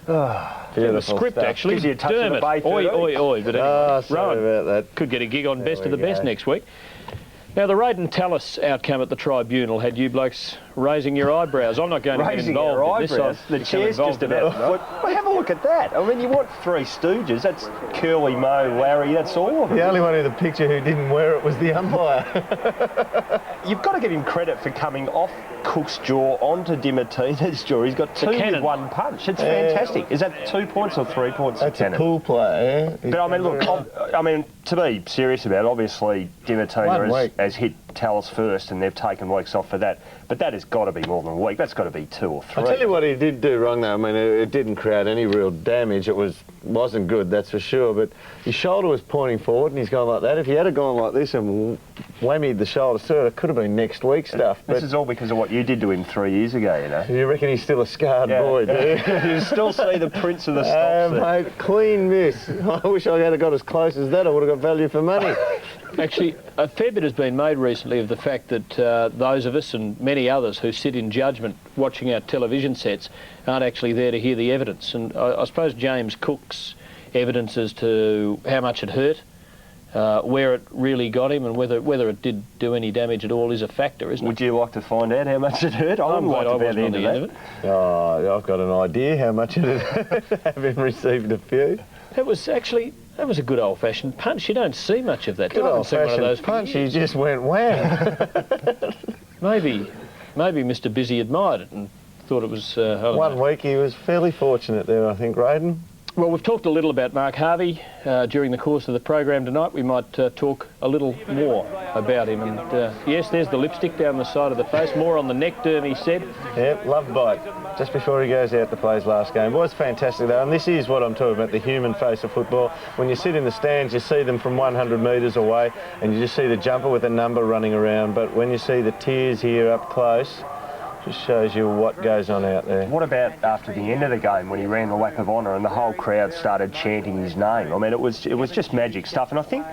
The script stuff. actually. Gives you a touch of the Dermot. bay Oi, third, oi, oi. But sorry Rowan about that. could get a gig on Best of we the Best go. next week. Now, the Raiden Tallis outcome at the tribunal had you blokes raising your eyebrows. I'm not going to get Raising involved your in this. eyebrows. The chair's just about foot. Well, have a look at that. I mean, you want 3 stooges. That's Curly, Mo, Larry. That's all of them. The only one in the picture who didn't wear it was the umpire. You've got to give him credit for coming off Cook's jaw onto Dimartina's jaw. He's got 2 with 1 punch. It's fantastic. Is that 2 points or 3 points? That's a pool player. But I mean, look, to be serious about it, obviously Dimartina has hit Tallis first and they've taken weeks off for that. But that has got to be more than a week. That's got to be 2 or 3. I'll tell you what he did do wrong, though. I mean, it didn't create any real damage. It wasn't good, that's for sure. But his shoulder was pointing forward and he's gone like that. If he had gone like this and whammied the shoulder. So it could have been next week's stuff. This is all because of what you did to him 3 years ago, you know. You reckon he's still a scarred boy, do you? You still see the prints of the stops there. Mate, clean miss. I wish I had got as close as that. I would have got value for money. Actually, a fair bit has been made recently of the fact that those of us and many others who sit in judgment watching our television sets aren't actually there to hear the evidence. And I suppose James Cook's evidence as to how much it hurt, where it really got him, and whether it did do any damage at all is a factor, isn't it? Would you like to find out how much it hurt? I wouldn't like to be at the end of that. Oh, I've got an idea how much it hurt, having received a few. That was a good old-fashioned punch. You don't see much of that. Good old-fashioned punch. He just went wham. Maybe Mr. Busy admired it and thought it was... One week he was fairly fortunate there, I think, Raiden. Well, we've talked a little about Mark Harvey during the course of the program tonight. We might talk a little more about him. And yes, there's the lipstick down the side of the face. More on the neck, Dermy said. Yep, love bite. Just before he goes out to play his last game. It was fantastic though, and this is what I'm talking about, the human face of football. When you sit in the stands, you see them from 100 metres away, and you just see the jumper with a number running around. But when you see the tears here up close, just shows you what goes on out there. What about after the end of the game when he ran the lap of honour and the whole crowd started chanting his name? I mean, it was just magic stuff. And I think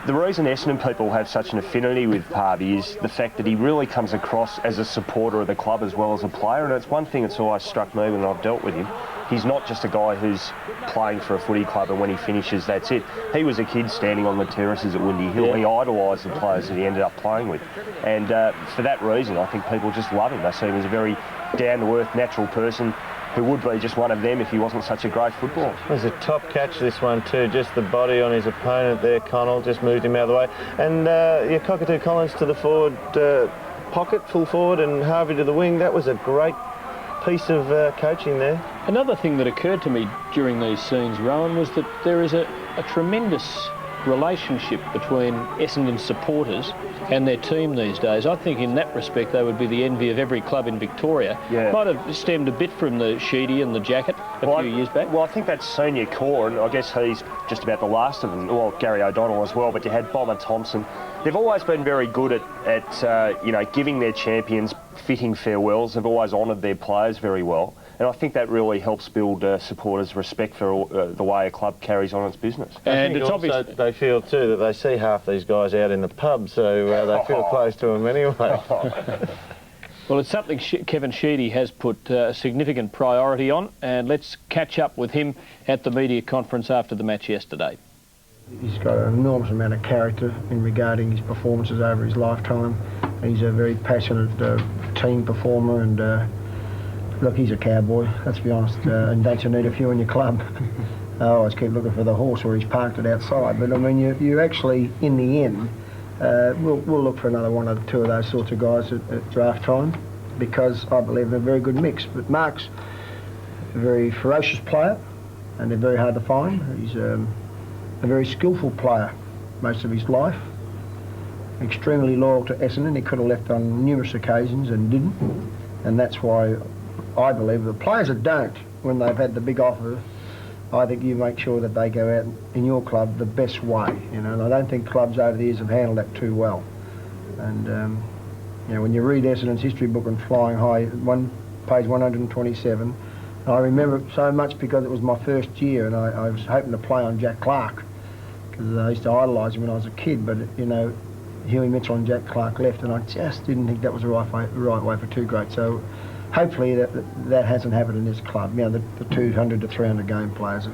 the reason Essendon people have such an affinity with Harvey is the fact that he really comes across as a supporter of the club as well as a player. And it's one thing that's always struck me when I've dealt with him. He's not just a guy who's playing for a footy club and when he finishes, that's it. He was a kid standing on the terraces at Windy Hill. Yeah. He idolised the players that he ended up playing with. And for that reason, I think people just love him. They see him as a very down-to-earth, natural person who would be just one of them if he wasn't such a great footballer. It was a top catch, this one too. Just the body on his opponent there, Connell, just moved him out of the way. And Cockatoo Collins to the forward pocket, full forward, and Harvey to the wing. That was a great piece of coaching there. Another thing that occurred to me during these scenes, Rowan, was that there is a tremendous relationship between Essendon supporters and their team these days. I think in that respect they would be the envy of every club in Victoria. Yeah. Might have stemmed a bit from the sheedy and the jacket a few years back. Well, I think that's senior core, and I guess he's just about the last of them. Well, Gary O'Donnell as well, but you had Bomber Thompson. They've always been very good at giving their champions fitting farewells. They've always honoured their players very well. And I think that really helps build supporters' respect for the way a club carries on its business. And it's obvious they feel too that they see half these guys out in the pub, so they feel close to them anyway. Well, it's something Kevin Sheedy has put a significant priority on, and let's catch up with him at the media conference after the match yesterday. He's got an enormous amount of character in regarding his performances over his lifetime. He's a very passionate team performer, and look, he's a cowboy, let's be honest, and don't you need a few in your club? I always keep looking for the horse where he's parked it outside, but I mean, you actually, in the end, we'll look for another one or two of those sorts of guys at draft time, because I believe they're a very good mix. But Mark's a very ferocious player, and they're very hard to find. He's a very skillful player most of his life, extremely loyal to Essendon. He could have left on numerous occasions and didn't, and that's why I believe the players that don't, when they've had the big offer, I think you make sure that they go out in your club the best way, you know, and I don't think clubs over the years have handled that too well. And, you know, when you read Essendon's history book on Flying High, page 127, I remember it so much because it was my first year and I was hoping to play on Jack Clark, because I used to idolise him when I was a kid, but, you know, Huey Mitchell and Jack Clark left, and I just didn't think that was the right way for two greats. So hopefully that hasn't happened in this club. You know, the 200 to 300 game players. I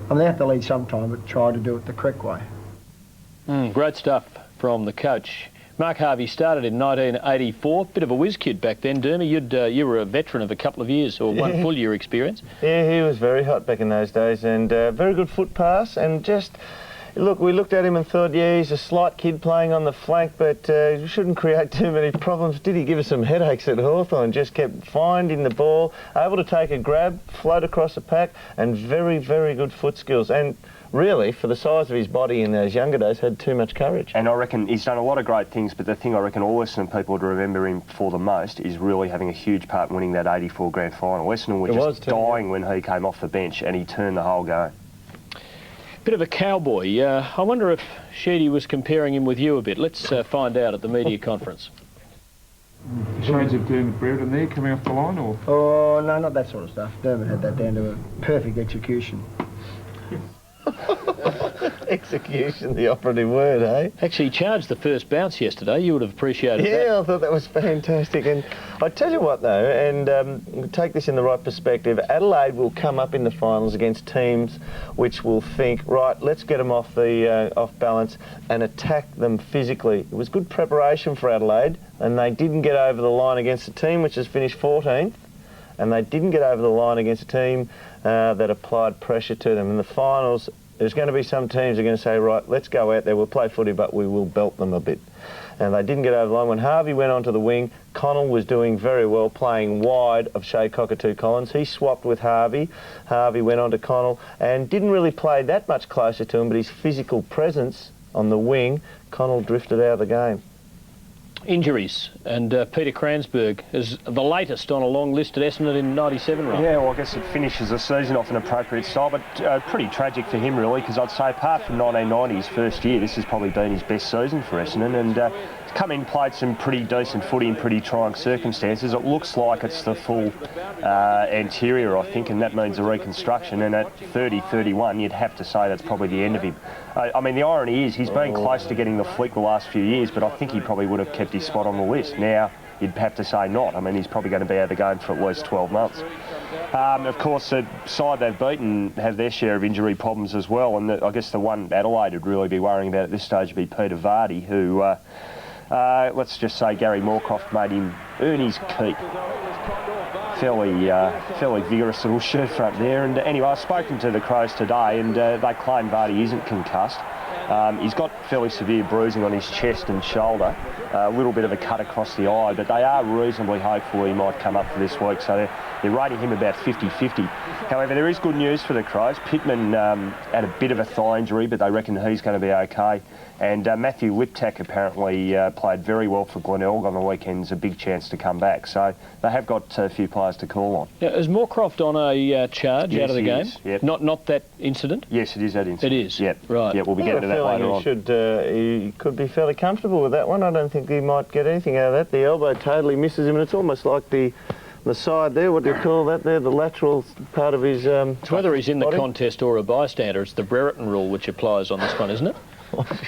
mean, they have to lead sometime, but try to do it the correct way. Great stuff from the coach. Mark Harvey started in 1984. Bit of a whiz kid back then, Dermy. You were a veteran of a couple of years, or one full year experience. Yeah, he was very hot back in those days, and very good foot pass, and just... Look, we looked at him and thought, yeah, he's a slight kid playing on the flank, but he shouldn't create too many problems. Did he give us some headaches at Hawthorn? Just kept finding the ball, able to take a grab, float across the pack, and very, very good foot skills. And really, for the size of his body in those younger days, had too much courage. And I reckon he's done a lot of great things, but the thing I reckon all Essendon people would remember him for the most is really having a huge part in winning that 84 grand final. Essendon were just dying when he came off the bench, and he turned the whole game. Bit of a cowboy. I wonder if Sheedy was comparing him with you a bit. Let's find out at the media conference. Shades of Dermot Brereton there coming off the line, or? Oh, no, not that sort of stuff. Dermot had that down to a perfect execution. Execution, the operative word, eh? Actually, he charged the first bounce yesterday. You would have appreciated that. Yeah, I thought that was fantastic. And I tell you what, though, and take this in the right perspective, Adelaide will come up in the finals against teams which will think, right, let's get them off the off balance and attack them physically. It was good preparation for Adelaide, and they didn't get over the line against a team which has finished 14th, and they didn't get over the line against a team that applied pressure to them. In the finals, there's going to be some teams that are going to say, right, let's go out there, we'll play footy, but we will belt them a bit. And they didn't get over the line. When Harvey went onto the wing, Connell was doing very well, playing wide of Shea Cockatoo-Collins. He swapped with Harvey. Harvey went on to Connell and didn't really play that much closer to him, but his physical presence on the wing, Connell drifted out of the game. Injuries, and Peter Kransberg is the latest on a long list at Essendon in '97, right? Yeah, well, I guess it finishes the season off in an appropriate style, but pretty tragic for him, really, because I'd say apart from 1990, his first year, this has probably been his best season for Essendon, and he's come in, played some pretty decent footy in pretty trying circumstances. It looks like it's the full anterior, I think, and that means a reconstruction, and at 30, 31, you'd have to say that's probably the end of him. I mean, the irony is he's been close to getting the flick the last few years, but I think he probably would have kept his spot on the list. Now, you'd have to say not. I mean, he's probably going to be out of the game for at least 12 months. Of course, the side they've beaten have their share of injury problems as well, and I guess the one Adelaide would really be worrying about at this stage would be Peter Vardy, who, let's just say Gary Moorcroft made him earn his keep. Fairly vigorous little shirt front there. And anyway, I've spoken to the Crows today, and they claim Vardy isn't concussed. He's got fairly severe bruising on his chest and shoulder, a little bit of a cut across the eye, but they are reasonably hopeful he might come up for this week, so they're rating him about 50-50. However, there is good news for the Crows. Pittman had a bit of a thigh injury, but they reckon he's going to be okay. And Matthew Liptak apparently played very well for Glenelg on the weekend. There's a big chance to come back. So they have got a few players to call on. Now, is Moorcroft on a charge yes, out of the game? Yep. Not that incident? Yes, it is that incident. It is? Yep. Right. Yeah, we'll be getting to that later on. He could be fairly comfortable with that one. I don't think he might get anything out of that. The elbow totally misses him, and it's almost like the side there, what do you call that there, the lateral part of his It's whether he's in the contest or a bystander. It's the Brereton rule which applies on this one, isn't it?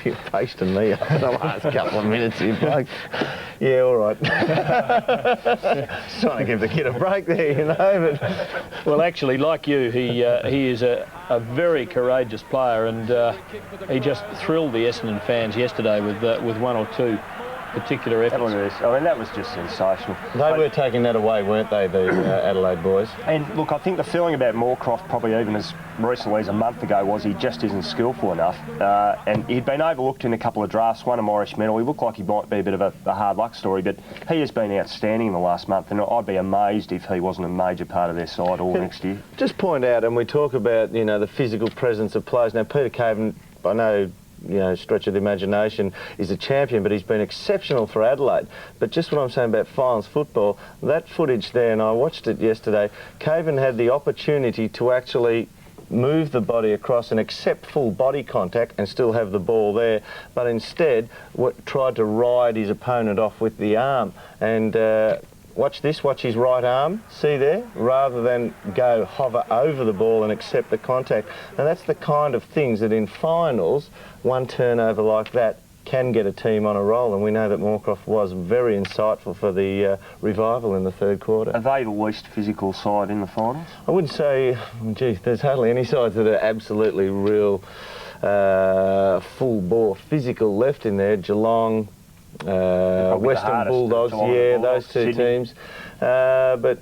You're pasting me up in the last couple of minutes here, bloke. Yeah, all right. Just trying to give the kid a break there, you know. But well, actually, like you, he is a very courageous player, and he just thrilled the Essendon fans yesterday with one or two particular efforts. That was just sensational. They were taking that away, weren't they, the Adelaide boys? And look, I think the feeling about Moorcroft, probably even as recently as a month ago, was he just isn't skillful enough. And he'd been overlooked in a couple of drafts, won a Morris medal. He looked like he might be a bit of a hard luck story, but he has been outstanding in the last month, and I'd be amazed if he wasn't a major part of their side all next year. Just point out, and we talk about, you know, the physical presence of players. Now, Peter Caven, I know, you know, stretch of the imagination, is a champion, but he's been exceptional for Adelaide. But just what I'm saying about finals football, that footage there, and I watched it yesterday, Caven had the opportunity to actually move the body across and accept full body contact and still have the ball there, but instead tried to ride his opponent off with the arm. And watch this, watch his right arm, see there? Rather than go hover over the ball and accept the contact. And that's the kind of things that in finals, one turnover like that can get a team on a roll, and we know that Moorcroft was very insightful for the revival in the third quarter. Are they the least physical side in the finals? I wouldn't say, gee, there's hardly any sides that are absolutely real full-bore physical left in there. Geelong, Western Bulldogs, yeah, those two teams. But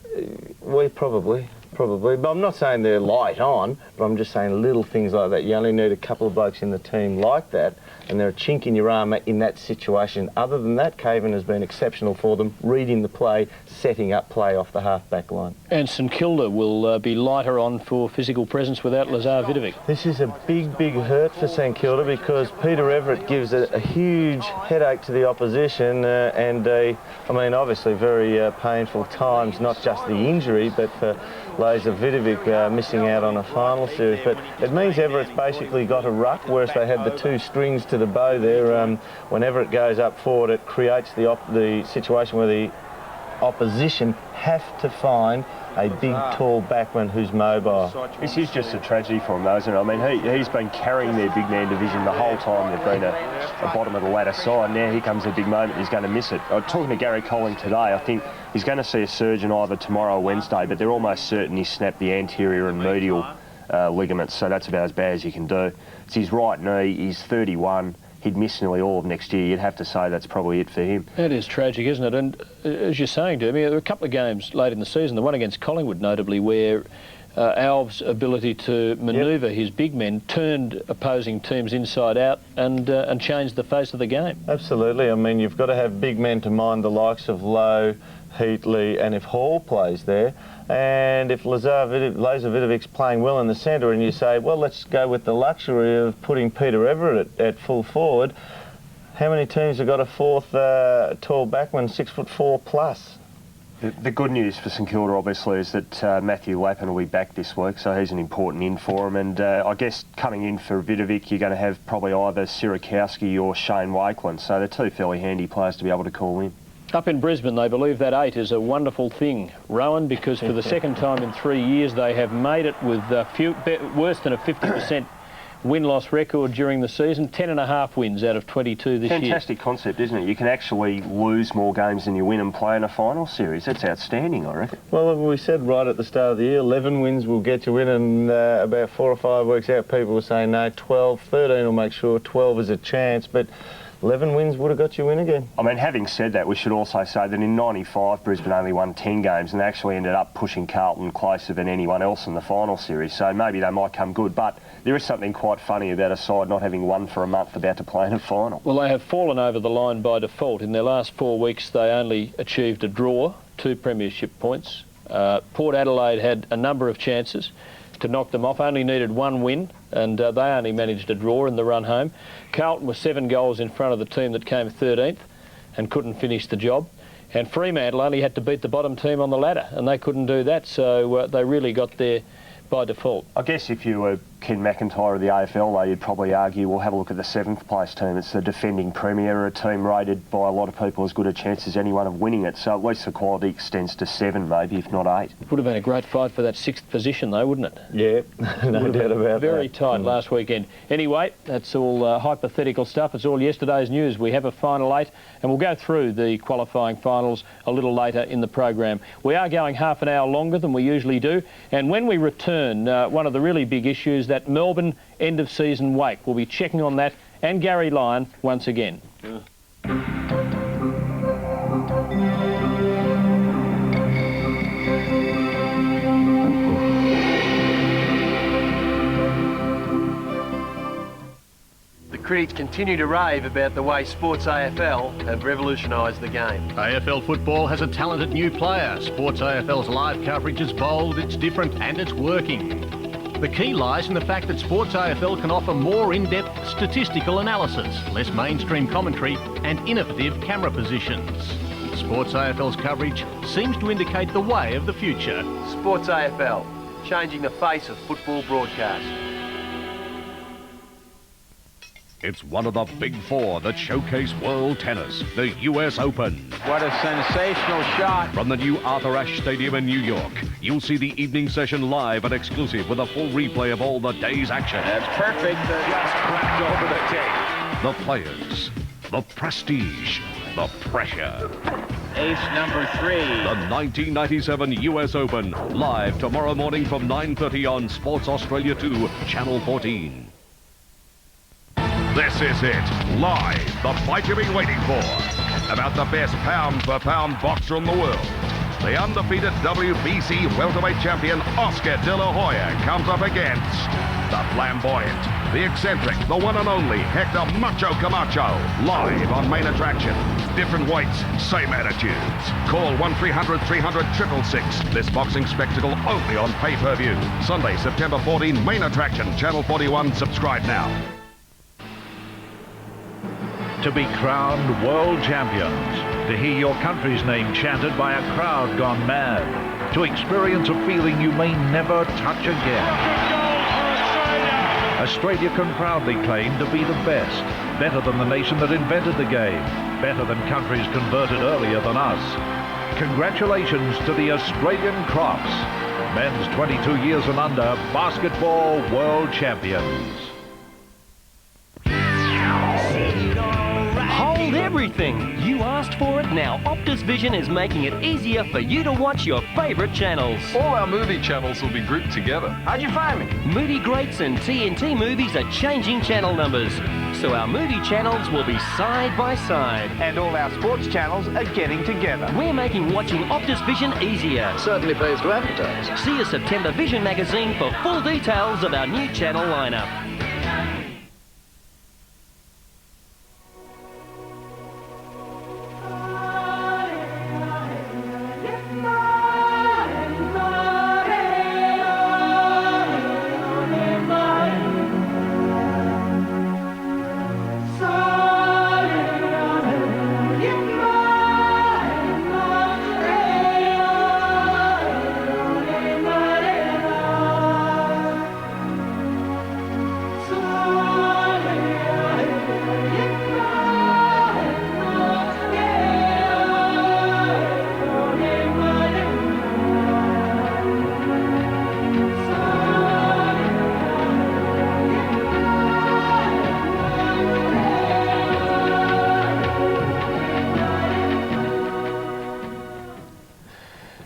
we probably. But I'm not saying they're light on, but I'm just saying little things like that. You only need a couple of blokes in the team like that, and they're a chink in your armour in that situation. Other than that, Caven has been exceptional for them, reading the play, setting up play off the half-back line. And St Kilda will be lighter on for physical presence without Lazar Vidovic. This is a big, big hurt for St Kilda, because Peter Everett gives a huge headache to the opposition, and I mean, obviously very painful times, not just the injury, but for Lazavidovic missing out on a final series. But it means Everett's basically got a ruck, whereas they had the 2 strings to the bow there. When Everett goes up forward, it creates the situation where the opposition have to find a big, tall backman who's mobile. This is just a tragedy for him, though, isn't it? I mean, he's been carrying their big man division the whole time they've been a bottom of the ladder side. Now here comes a big moment, he's going to miss it. I was talking to Gary Colling today. I think he's going to see a surgeon either tomorrow or Wednesday, but they're almost certain he snapped the anterior and medial ligaments, so that's about as bad as you can do. It's his right knee, he's 31. He'd miss nearly all of next year. You'd have to say that's probably it for him. It is tragic, isn't it? And as you're saying, Derby, there were a couple of games late in the season, the one against Collingwood notably, where Alv's ability to manoeuvre his big men turned opposing teams inside out and changed the face of the game. Absolutely. I mean, you've got to have big men to mind the likes of Lowe, Heatley, and if Hall plays there, and if Lazavidovic's playing well in the centre, and you say, well, let's go with the luxury of putting Peter Everett at full forward, how many teams have got a fourth tall backman, 6'4" plus? The good news for St Kilda, obviously, is that Matthew Lappin will be back this week, so he's an important in for him. And I guess coming in for Vidovic, you're going to have probably either Sierakowski or Shane Wakeland, so they're 2 fairly handy players to be able to call in. Up in Brisbane, they believe that 8 is a wonderful thing, Rowan, because for the second time in 3 years they have made it with worse than a 50% win-loss record during the season. 10.5 wins out of 22 this year. Fantastic concept, isn't it? You can actually lose more games than you win and play in a final series. That's outstanding, I reckon. Well, we said right at the start of the year, 11 wins will get you in, and about 4 or 5 weeks out, people were saying, no, 12, 13 will make sure 12 is a chance, but 11 wins would have got you in again. I mean, having said that, we should also say that in '95, Brisbane only won 10 games and they actually ended up pushing Carlton closer than anyone else in the final series, so maybe they might come good. But there is something quite funny about a side not having won for a month about to play in a final. Well, they have fallen over the line by default. In their last 4 weeks, they only achieved a draw, 2 premiership points. Port Adelaide had a number of chances to knock them off, only needed 1 win, and they only managed a draw in the run home. Carlton was 7 goals in front of the team that came 13th and couldn't finish the job. And Fremantle only had to beat the bottom team on the ladder, and they couldn't do that, so they really got there by default. I guess if you were Ken McIntyre of the AFL, though, you'd probably argue, well, have a look at the 7th place team. It's the defending premier, a team rated by a lot of people as good a chance as anyone of winning it. So at least the quality extends to 7, maybe, if not 8. It would have been a great fight for that 6th position, though, wouldn't it? Yeah, no doubt about that. Very tight last weekend. Anyway, that's all hypothetical stuff. It's all yesterday's news. We have a final 8, and we'll go through the qualifying finals a little later in the program. We are going half an hour longer than we usually do, and when we return, one of the really big issues, that Melbourne end-of-season wake. We'll be checking on that and Gary Lyon once again. The critics continue to rave about the way Sports AFL have revolutionised the game. AFL football has a talented new player. Sports AFL's live coverage is bold, it's different and it's working. The key lies in the fact that Sports AFL can offer more in-depth statistical analysis, less mainstream commentary and innovative camera positions. Sports AFL's coverage seems to indicate the way of the future. Sports AFL, changing the face of football broadcast. It's one of the big 4 that showcase world tennis, the US Open. What a sensational shot. From the new Arthur Ashe Stadium in New York, you'll see the evening session live and exclusive with a full replay of all the day's action. That's perfect. Just cracked over the tape. The players, the prestige, the pressure. Ace number 3. The 1997 US Open, live tomorrow morning from 9:30 on Sports Australia 2, Channel 14. This is it, live, the fight you've been waiting for. About the best pound-for-pound boxer in the world. The undefeated WBC welterweight champion Oscar De La Hoya comes up against the flamboyant, the eccentric, the one and only Hector Macho Camacho. Live on Main Attraction. Different weights, same attitudes. Call 1-300-300-666. This boxing spectacle only on pay-per-view. Sunday, September 14, Main Attraction, Channel 41. Subscribe now. To be crowned world champions, to hear your country's name chanted by a crowd gone mad, to experience a feeling you may never touch again. Australia can proudly claim to be the best, better than the nation that invented the game, better than countries converted earlier than us. Congratulations to the Australian Crops, men's 22 years and under basketball world champions. Hold everything! You asked for it, now Optus Vision is making it easier for you to watch your favourite channels. All our movie channels will be grouped together. How'd you find me? Movie Greats and TNT Movies are changing channel numbers, so our movie channels will be side by side. And all our sports channels are getting together. We're making watching Optus Vision easier. Certainly pays to advertise. See a September Vision magazine for full details of our new channel lineup.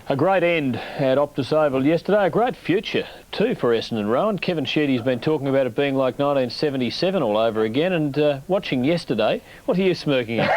A great end at Optus Oval yesterday, a great future too for Essendon Rowan. Kevin Sheedy's been talking about it being like 1977 all over again, and watching yesterday, what are you smirking at?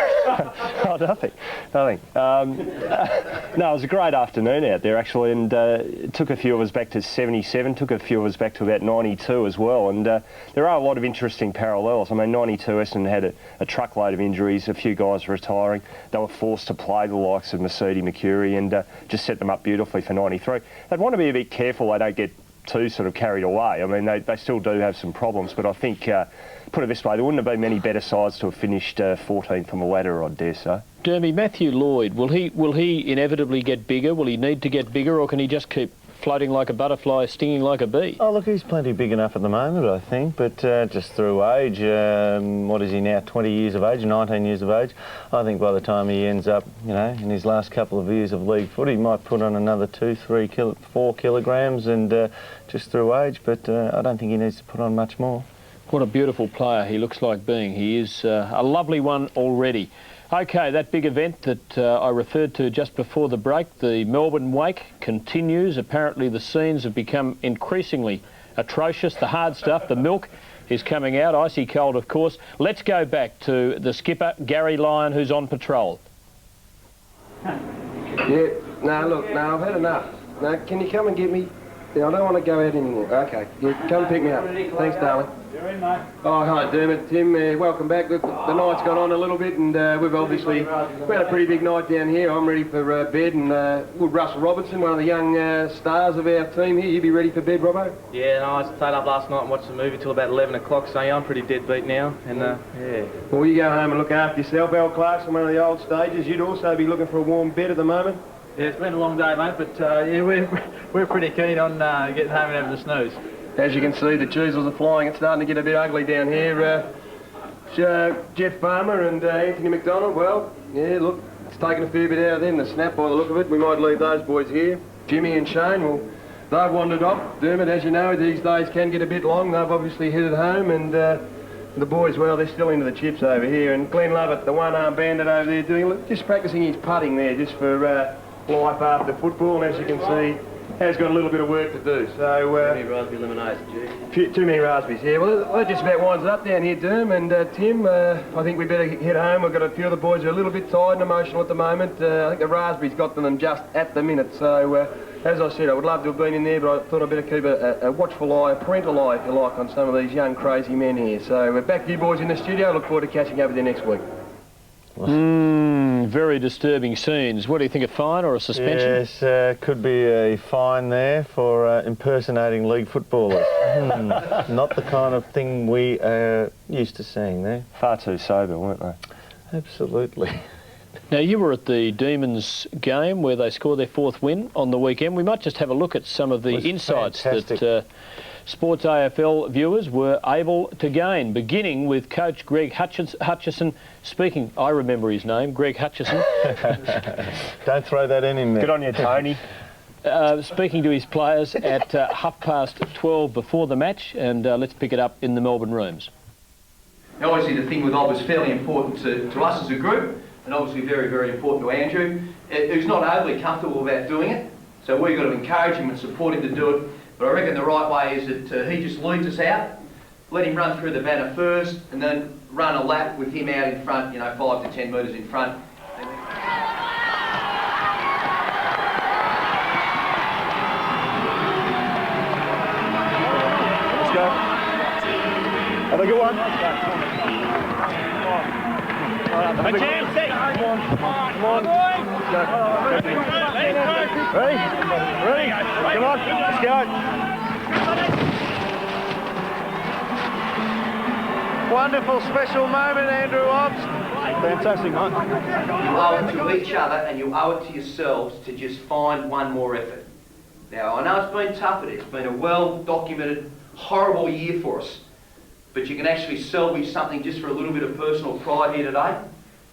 Oh, nothing. No, it was a great afternoon out there actually, and it took a few of us back to 77, took a few of us back to about 92 as well, and there are a lot of interesting parallels. I mean, 92 Essendon had a truckload of injuries, a few guys retiring. They were forced to play the likes of Mercedes Mercury and just set them up beautifully for 93. They'd want to be a bit careful they don't get too sort of carried away. I mean, they still do have some problems, but I think, put it this way, there wouldn't have been many better sides to have finished 14th on the ladder, I dare say. Dermy, Matthew Lloyd, will he inevitably get bigger? Will he need to get bigger, or can he just keep floating like a butterfly, stinging like a bee? Oh, look, he's plenty big enough at the moment, I think, but just through age, what is he now, 20 years of age, 19 years of age? I think by the time he ends up, you know, in his last couple of years of league footy, he might put on another 4 kilograms and just through age, but I don't think he needs to put on much more. What a beautiful player he looks like being. He is a lovely one already. OK, that big event that I referred to just before the break, the Melbourne Wake, continues. Apparently the scenes have become increasingly atrocious. The hard stuff, the milk, is coming out, icy cold of course. Let's go back to the skipper, Gary Lyon, who's on patrol. Yeah, no, I've had enough. Now, can you come and get me? Yeah, I don't want to go out anymore. OK, yeah, come pick me up. Thanks, darling. You're in, mate. Oh, hi, Dermot. Tim, welcome back. Look, the night's gone on a little bit, and we've obviously had a pretty big night down here. I'm ready for bed, and good Russell Robertson, one of the young stars of our team here. You be ready for bed, Robbo? Yeah, no, I stayed up last night and watched the movie till about 11 o'clock, so yeah, I'm pretty dead beat now, and yeah. Well, you go home and look after yourself. Al Clark's on one of the old stages. You'd also be looking for a warm bed at the moment. Yeah, it's been a long day, mate, but yeah, we're pretty keen on getting home and having a snooze. As you can see, the cheesels are flying. It's starting to get a bit ugly down here. Jeff Farmer and Anthony McDonald, well, yeah, look, it's taken a fair bit out of them, the snap by the look of it. We might leave those boys here. Jimmy and Shane, well, they've wandered off. Dermot, as you know, these days can get a bit long. They've obviously headed home, and the boys, well, they're still into the chips over here. And Glenn Lovett, the one-arm bandit over there, just practising his putting there, just for life after football. And as you can see, has got a little bit of work to do. So too many raspberry lemonades, gee. Too many raspberries, yeah. Well, that just about winds it up down here, Derm. And Tim, I think we better head home. We've got a few of the boys who are a little bit tired and emotional at the moment. I think the raspberries got to them just at the minute. So, as I said, I would love to have been in there, but I thought I'd better keep a watchful eye, a parental eye, if you like, on some of these young, crazy men here. So, we're back to you boys in the studio. I look forward to catching up with you next week. Very disturbing scenes. What do you think, a fine or a suspension? Yes, could be a fine there for impersonating league footballers. Not the kind of thing we are used to seeing there. Far too sober, weren't they? Absolutely. Now, you were at the Demons game where they scored their 4th win on the weekend. We might just have a look at some of the insights that Sports AFL viewers were able to gain, beginning with coach Greg Hutchison speaking. I remember his name, Greg Hutchison. Don't throw that in there. Good on you, Tony. Speaking to his players at 12:30 before the match, and let's pick it up in the Melbourne rooms. Now, obviously the thing with Ob was fairly important to us as a group, and obviously very, very important to Andrew, who's not overly comfortable about doing it. So we've got to encourage him and support him to do it. But I reckon the right way is that he just leads us out, let him run through the banner first, and then run a lap with him out in front, 5 to 10 metres in front. Let's go. Have a good one. A chance, Come on. Let's go. Ready? Ready? Come on. Let's go. Wonderful special moment, Andrew Obbs. Fantastic, mate. You owe it to each other and you owe it to yourselves to just find one more effort. Now, I know it's been tough, it's been a well-documented, horrible year for us, but you can actually salvage something just for a little bit of personal pride here today.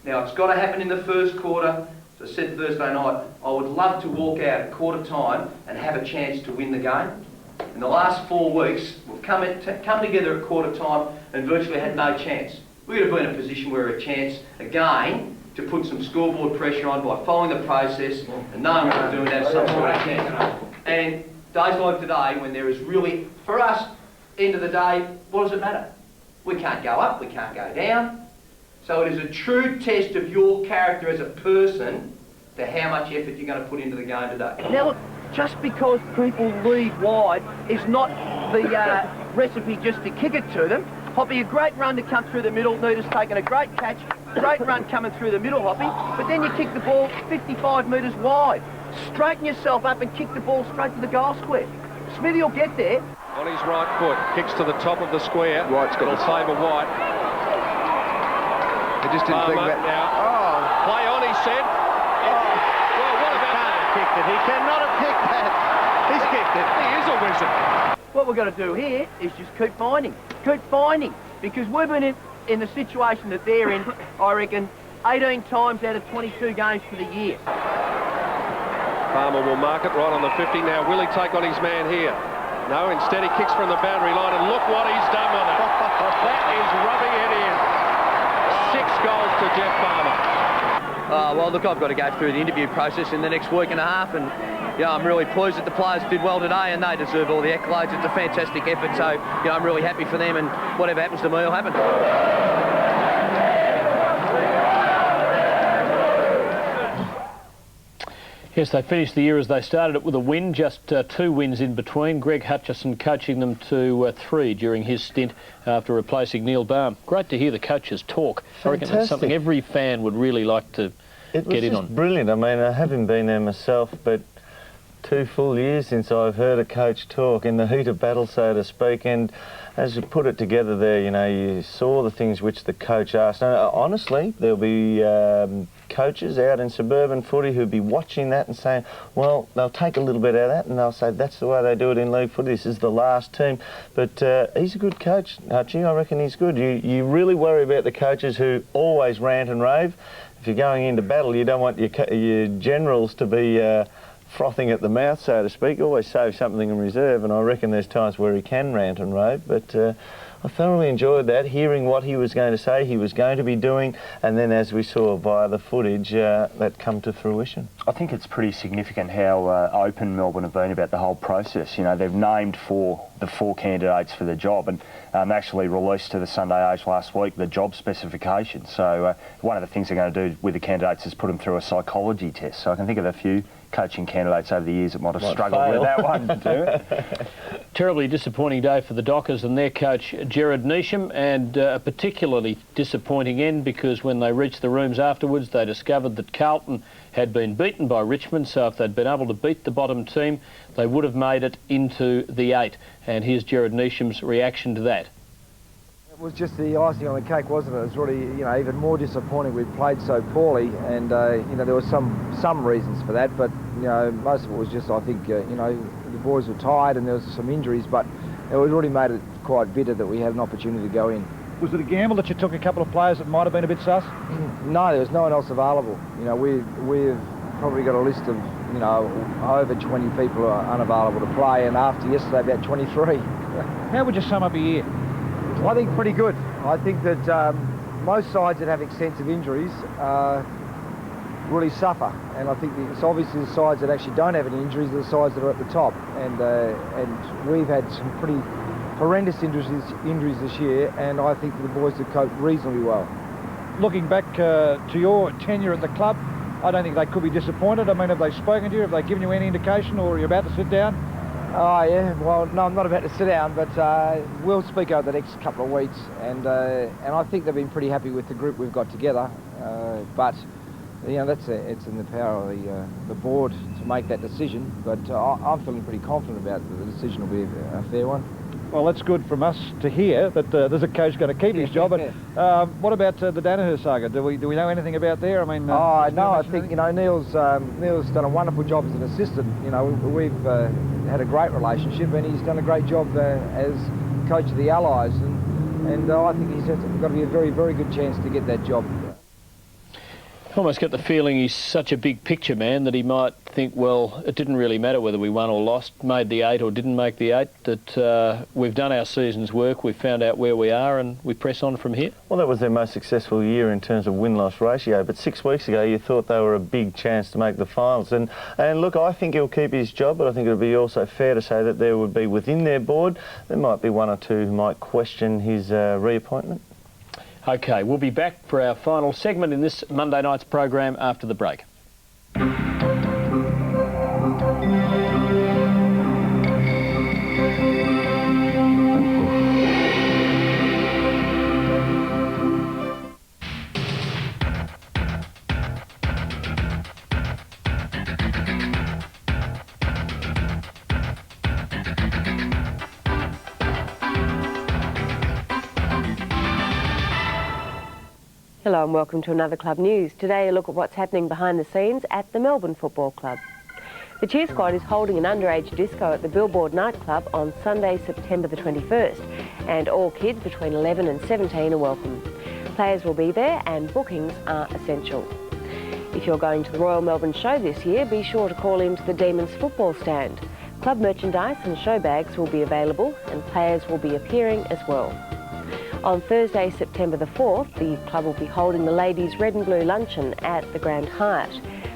Now, it's got to happen in the first quarter. As I said Thursday night, I would love to walk out at quarter time and have a chance to win the game. In the last 4 weeks, we've come together at quarter time and virtually had no chance. We would have been in a position where a chance, again, to put some scoreboard pressure on by following the process and knowing what we're doing, have some sort of chance. And days like today, when there is really, for us, end of the day, what does it matter? We can't go up, we can't go down. So it is a true test of your character as a person to how much effort you're going to put into the game today. Now look, just because people lead wide is not the recipe just to kick it to them. Hoppy, a great run to come through the middle. Nita's taken a great catch. Great run coming through the middle, Hoppy. But then you kick the ball 55 metres wide. Straighten yourself up and kick the ball straight to the goal square. Smithy will get there. On his right foot, kicks to the top of the square. White's got to favour White. He just didn't think that. Now. Oh. Play on, he said. Well, what about that? Kicked it. He cannot have kicked that. He's kicked it. He is a wizard. What we've got to do here is just keep finding. Keep finding. Because we've been in the situation that they're in, I reckon, 18 times out of 22 games for the year. Palmer will mark it right on the 50. Now, will he take on his man here? No, instead he kicks from the boundary line, and look what he's done with it. That is rubbing it in. 6 goals to Jeff Palmer. Well, look, I've got to go through the interview process in the next week and a half, and I'm really pleased that the players did well today, and they deserve all the accolades. It's a fantastic effort, so I'm really happy for them, and whatever happens to me will happen. Yes, they finished the year as they started it with a win, just 2 wins in between. Greg Hutchison coaching them to 3 during his stint after replacing Neil Baum. Great to hear the coaches talk. I reckon that's something every fan would really like to get in on. It was brilliant. I mean, I haven't been there myself, but 2 full years since I've heard a coach talk in the heat of battle, so to speak, and as you put it together there, you saw the things which the coach asked. Now, honestly, there'll be coaches out in suburban footy who'll be watching that and saying, well, they'll take a little bit out of that and they'll say that's the way they do it in league footy. This is the last team. But he's a good coach, Hutchie. I reckon he's good. You really worry about the coaches who always rant and rave. If you're going into battle, you don't want your generals to be frothing at the mouth, so to speak. Always save something in reserve, and I reckon there's times where he can rant and rave, but I thoroughly enjoyed that, hearing what he was going to say, he was going to be doing, and then as we saw via the footage, that come to fruition. I think it's pretty significant how open Melbourne have been about the whole process. They've named the 4 candidates for the job, and actually released to the Sunday Age last week the job specification. So one of the things they're going to do with the candidates is put them through a psychology test. So I can think of a few coaching candidates over the years that might have struggled with that one to do it. Terribly disappointing day for the Dockers and their coach Gerard Neesham, and a particularly disappointing end because when they reached the rooms afterwards they discovered that Carlton had been beaten by Richmond, so if they'd been able to beat the bottom team they would have made it into the 8. And here's Gerard Neesham's reaction to that. It was just the icing on the cake, wasn't it? It was really, even more disappointing. We played so poorly, and there were some reasons for that, but most of it was just, I think, the boys were tired and there was some injuries, but it really made it quite bitter that we had an opportunity to go in. Was it a gamble that you took a couple of players that might have been a bit sus? No, there was no one else available. We've probably got a list of over 20 people who are unavailable to play, and after yesterday about 23. How would you sum up a year? I think pretty good. I think that most sides that have extensive injuries really suffer, and I think it's obviously the sides that actually don't have any injuries are the sides that are at the top, and we've had some pretty horrendous injuries this year, and I think the boys have coped reasonably well. Looking back to your tenure at the club, I don't think they could be disappointed. I mean, have they spoken to you? Have they given you any indication, or are you about to sit down? Oh, yeah. Well, no, I'm not about to sit down, but we'll speak over the next couple of weeks, and I think they've been pretty happy with the group we've got together. But it's in the power of the board to make that decision. But I'm feeling pretty confident about the decision will be a fair one. Well, that's good from us to hear that there's a coach going to keep his job. But what about the Danaher saga? Do we know anything about there? I mean, no, I think Neil's done a wonderful job as an assistant. We've had a great relationship, and he's done a great job as coach of the Allies, and I think he's got to be a very, very good chance to get that job. I almost get the feeling he's such a big picture man that he might think, well, it didn't really matter whether we won or lost, made the 8 or didn't make the 8, that we've done our season's work, we've found out where we are, and we press on from here. Well, that was their most successful year in terms of win-loss ratio, but 6 weeks ago you thought they were a big chance to make the finals. And look, I think he'll keep his job, but I think it would be also fair to say that there would be within their board, there might be one or two who might question his reappointment. OK, we'll be back for our final segment in this Monday night's program after the break. Hello and welcome to another Club News. Today a look at what's happening behind the scenes at the Melbourne Football Club. The Cheer Squad is holding an underage disco at the Billboard nightclub on Sunday, September the 21st, and all kids between 11 and 17 are welcome. Players will be there and bookings are essential. If you're going to the Royal Melbourne Show this year, be sure to call into the Demons football stand. Club merchandise and show bags will be available and players will be appearing as well. On Thursday, September the 4th, the club will be holding the Ladies' Red and Blue Luncheon at the Grand Hyatt.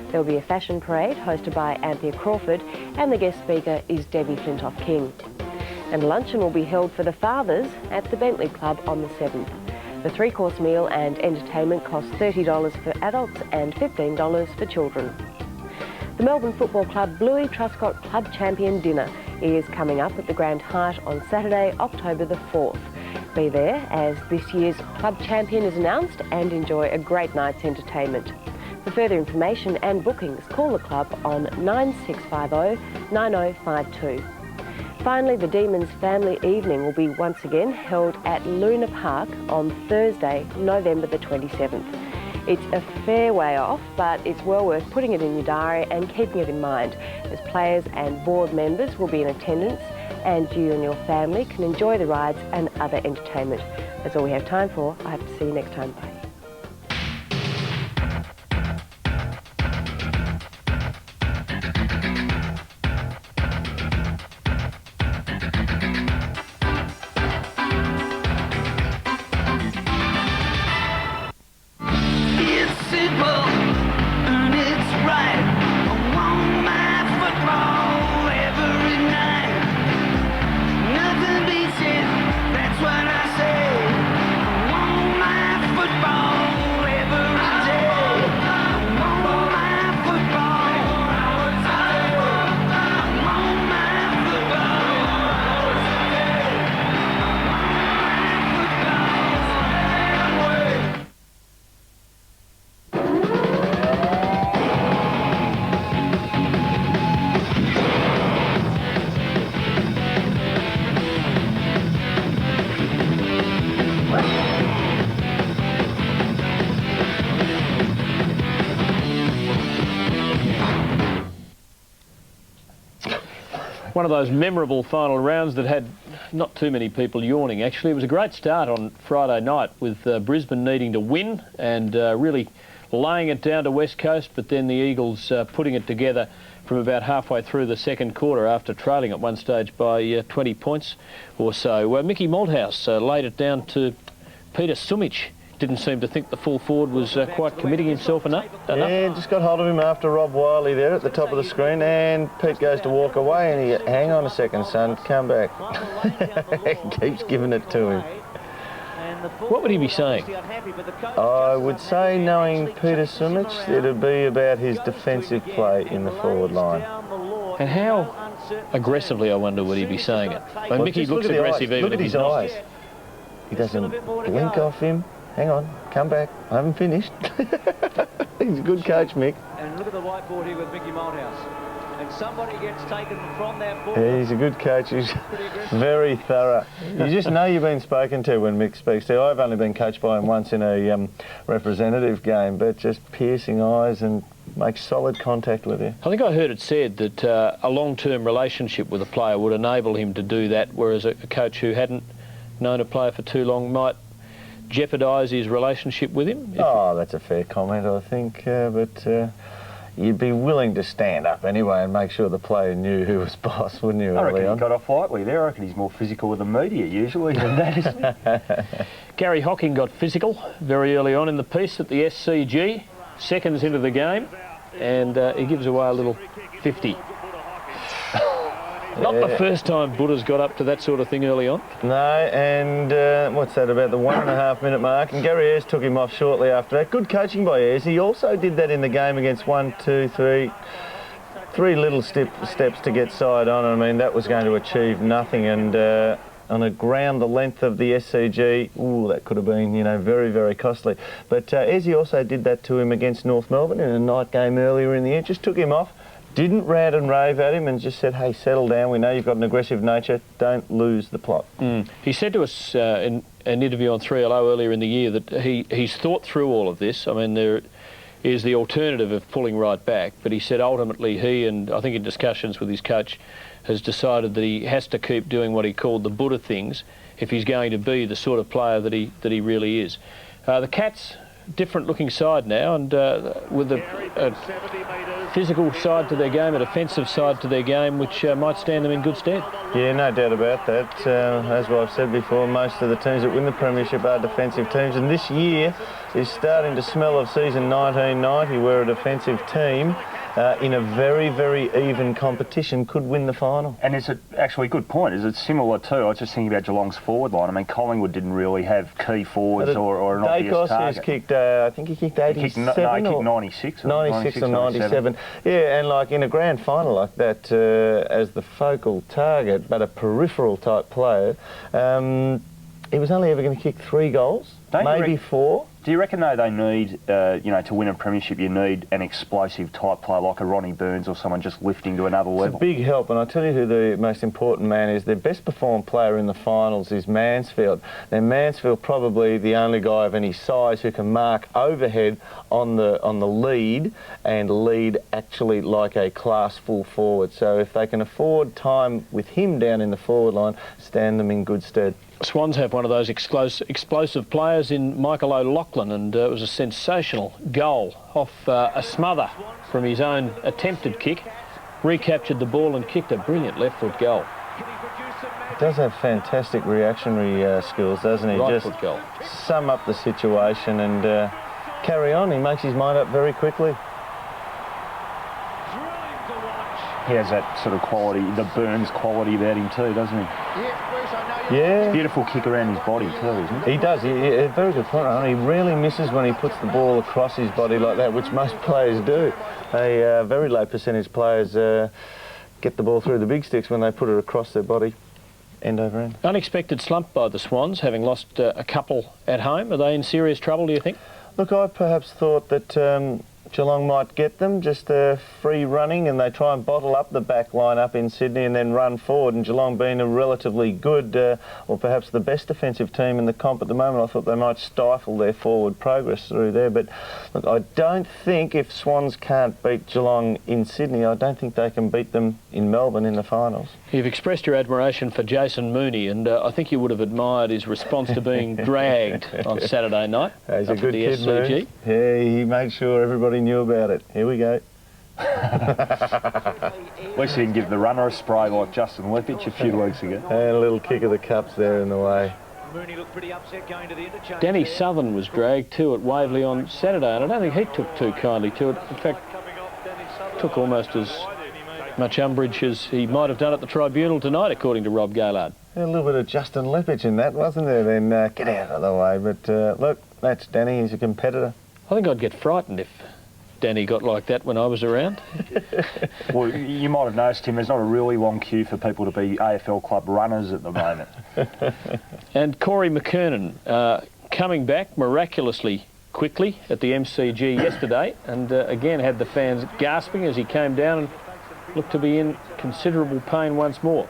There will be a fashion parade hosted by Anthea Crawford, and the guest speaker is Debbie Flintoff-King. And a luncheon will be held for the fathers at the Bentley Club on the 7th. The 3-course meal and entertainment costs $30 for adults and $15 for children. The Melbourne Football Club Bluey Truscott Club Champion Dinner is coming up at the Grand Hyatt on Saturday, October the 4th. Be there as this year's club champion is announced and enjoy a great night's entertainment. For further information and bookings, call the club on 9650 9052. Finally, the Demons Family Evening will be once again held at Luna Park on Thursday, November the 27th. It's a fair way off, but it's well worth putting it in your diary and keeping it in mind, as players and board members will be in attendance and you and your family can enjoy the rides and other entertainment. That's all we have time for. I hope to see you next time. Bye. That's what I say. I want my football. one of those memorable final rounds that had not too many people yawning, actually. It was a great start on Friday night with Brisbane needing to win and really laying it down to West Coast, but then the Eagles putting it together from about halfway through the second quarter after trailing at one stage by 20 points or so. Mickey Malthouse laid it down to Peter Sumich. Didn't seem to think the full forward was quite committing himself enough. Yeah, just got hold of him after Rob Wiley there at the top of the screen, and Pete goes to walk away and he, hang on a second, son, come back. Keeps giving it to him. What would he be saying? I would say, knowing Peter Sumich, it'd be about his defensive play in the forward line. And how aggressively, I wonder, would he be saying it? I mean, Mickey looks aggressive even if he's not. Look at his eyes. He doesn't blink off him. Hang on, come back. I haven't finished. He's a good coach, Mick. And look at the whiteboard here with Mickey Malthouse. And somebody gets taken from that ball. Yeah, he's a good coach. He's very thorough. You just know you've been spoken to when Mick speaks to you. I've only been coached by him once in a representative game, but just piercing eyes and makes solid contact with you. I think I heard it said that a long-term relationship with a player would enable him to do that, whereas a coach who hadn't known a player for too long might jeopardise his relationship with him? Oh, that's a fair comment, I think, but you'd be willing to stand up anyway and make sure the player knew who was boss, wouldn't you? I reckon he got off lightly there. I reckon he's more physical with the media usually than that, isn't he? Gary Hocking got physical very early on in the piece at the SCG, seconds into the game, and he gives away a little 50. Not the first time Buddha's got up to that sort of thing early on. No, and what's that, about the 1.5 minute mark, and Gary Ayres took him off shortly after that. Good coaching by Ayres. He also did that in the game against three little steps to get side on. I mean, that was going to achieve nothing, and on a ground the length of the SCG, ooh, that could have been, you know, very, very costly. But Ayres also did that to him against North Melbourne in a night game earlier in the year. Just took him off. Didn't rant and rave at him and just said, hey, settle down, we know you've got an aggressive nature, don't lose the plot. He said to us in an interview on 3LO earlier in the year that he's thought through all of this. I mean, there is the alternative of pulling right back, but he said ultimately he, and I think in discussions with his coach, has decided that he has to keep doing what he called the Buddha things if he's going to be the sort of player that he really is. The Cats, different looking side now, and with a physical side to their game, a defensive side to their game, which might stand them in good stead. Yeah, no doubt about that. As I've said before, most of the teams that win the premiership are defensive teams, and this year is starting to smell of season 1990, where a defensive team in a very, very even competition could win the final. And is it actually a good point? Is it similar to, I was just thinking about Geelong's forward line. I mean, Collingwood didn't really have key forwards or an obvious target. Has kicked, I think he kicked 87. He kicked 96. 96 or 97. Yeah, and like in a grand final like that, as the focal target, but a peripheral type player, he was only ever going to kick 3 goals, maybe 4. Do you reckon, though, they need, you know, to win a premiership, you need an explosive type player like a Ronnie Burns or someone just lifting to another level? It's a big help, and I'll tell you who the most important man is. Their best performed player in the finals is Mansfield. Now, Mansfield probably the only guy of any size who can mark overhead on the lead and lead actually like a class full forward. So if they can afford time with him down in the forward line, stand them in good stead. Swans have one of those explosive players in Michael O'Loughlin, and it was a sensational goal off a smother from his own attempted kick. Recaptured the ball and kicked a brilliant left foot goal. He does have fantastic reactionary skills, doesn't he? Right just foot goal. Sum up the situation and carry on. He makes his mind up very quickly. He has that sort of quality, the Burns quality about him too, doesn't he? Yeah. Beautiful kick around his body too, isn't it? He does. A very good point. He rarely misses when he puts the ball across his body like that, which most players do. Very low percentage players get the ball through the big sticks when they put it across their body, end over end. Unexpected slump by the Swans, having lost a couple at home. Are they in serious trouble, do you think? Look, I perhaps thought that Geelong might get them, just free running, and they try and bottle up the back line up in Sydney and then run forward. And Geelong being a relatively good, or perhaps the best defensive team in the comp at the moment, I thought they might stifle their forward progress through there. But look, I don't think if Swans can't beat Geelong in Sydney, I don't think they can beat them in Melbourne in the finals. You've expressed your admiration for Jason Mooney, and I think you would have admired his response to being dragged on Saturday night. He's a good the kid, SCG. Moon. Yeah, he made sure everybody knew about it. Here we go. At least he didn't give the runner a spray like Justin Lepich a few weeks ago. And a little kick of the cups there in the way. Mooney looked pretty upset going to the interchange. Danny Southern was dragged too at Waverley on Saturday, and I don't think he took too kindly to it. In fact, took almost as much umbrage as he might have done at the tribunal tonight, according to Rob Gaylard. A little bit of Justin Lepich in that, wasn't there? Then get out of the way. But look, that's Danny. He's a competitor. I think I'd get frightened if Danny got like that when I was around. Well, you might have noticed, Tim, there's not a really long queue for people to be AFL club runners at the moment. And Corey McKernan coming back miraculously quickly at the MCG yesterday, and again had the fans gasping as he came down and looked to be in considerable pain once more.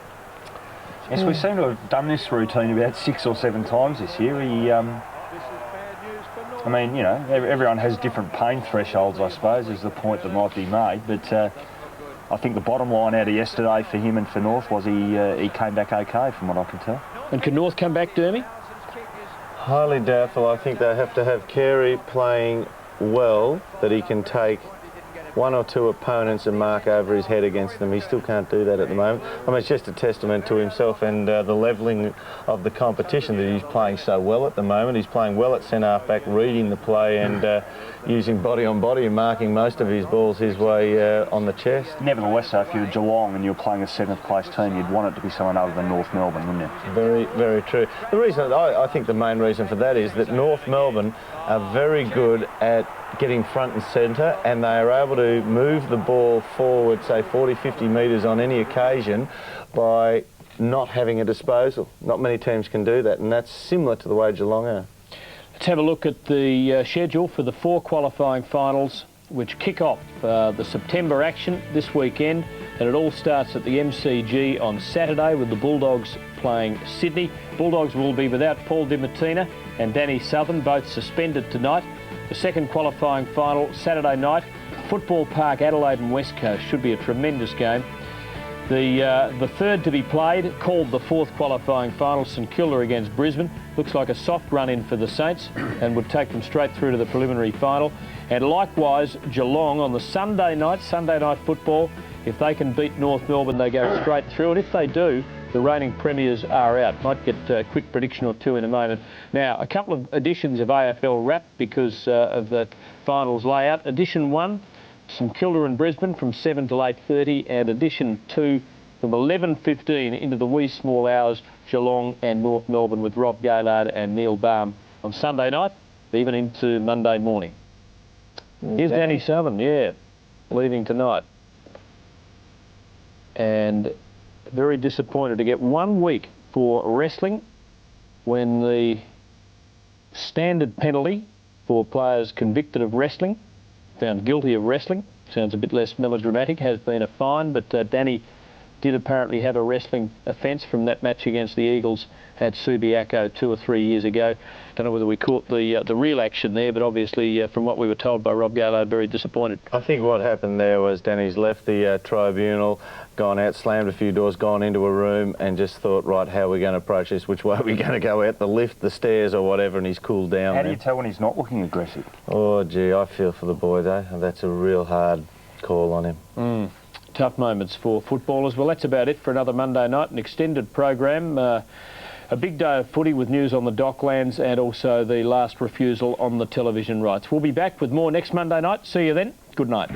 Yes, we seem to have done this routine about 6 or 7 times this year. I mean, you know, everyone has different pain thresholds, I suppose, is the point that might be made. But I think the bottom line out of yesterday for him and for North was he came back okay, from what I can tell. And can North come back, Dermy? Highly doubtful. I think they have to have Carey playing well, that he can take 1 or 2 opponents and mark over his head against them. He still can't do that at the moment. I mean, it's just a testament to himself and the levelling of the competition that he's playing so well at the moment. He's playing well at centre-half-back, reading the play and using body on body and marking most of his balls his way on the chest. Nevertheless, though, if you're Geelong and you're playing a 7th place team, you'd want it to be someone other than North Melbourne, wouldn't you? Very, very true. The reason, I think the main reason for that is that North Melbourne are very good at getting front and centre, and they are able to move the ball forward, say 40, 50 metres on any occasion by not having a disposal. Not many teams can do that, and that's similar to the way Geelong are. Let's have a look at the schedule for the 4 qualifying finals, which kick off the September action this weekend, and it all starts at the MCG on Saturday with the Bulldogs playing Sydney. Bulldogs will be without Paul DiMartina and Danny Southern, both suspended tonight. The second qualifying final Saturday night, Football Park, Adelaide and West Coast. Should be a tremendous game. The third to be played, called the 4th qualifying final, St Kilda against Brisbane. Looks like a soft run-in for the Saints and would take them straight through to the preliminary final. And likewise, Geelong on the Sunday night football. If they can beat North Melbourne, they go straight through. And if they do, the reigning premiers are out. Might get a quick prediction or two in a moment. Now, a couple of editions of AFL Wrap because of the finals layout. Edition 1, St Kilda and Brisbane from 7 till 8:30, and edition 2 from 11:15 into the wee small hours, Geelong and North Melbourne with Rob Gaylard and Neil Baum on Sunday night, even into Monday morning. Here's Danny Southern, yeah, leaving tonight. And very disappointed to get 1 week for wrestling when the standard penalty for players convicted of wrestling, found guilty of wrestling, sounds a bit less melodramatic, has been a fine, but Danny did apparently have a wrestling offence from that match against the Eagles at Subiaco 2 or 3 years ago. Don't know whether we caught the real action there, but obviously from what we were told by Rob Gaylard, very disappointed. I think what happened there was Danny's left the tribunal, gone out, slammed a few doors, gone into a room and just thought, right, how are we going to approach this? Which way are we going to go out, the lift, the stairs or whatever, and he's cooled down. How do you tell when he's not looking aggressive? Oh, gee, I feel for the boy, though. That's a real hard call on him. Tough moments for footballers. Well, that's about it for another Monday night, an extended program. A big day of footy with news on the Docklands and also the last refusal on the television rights. We'll be back with more next Monday night. See you then. Good night.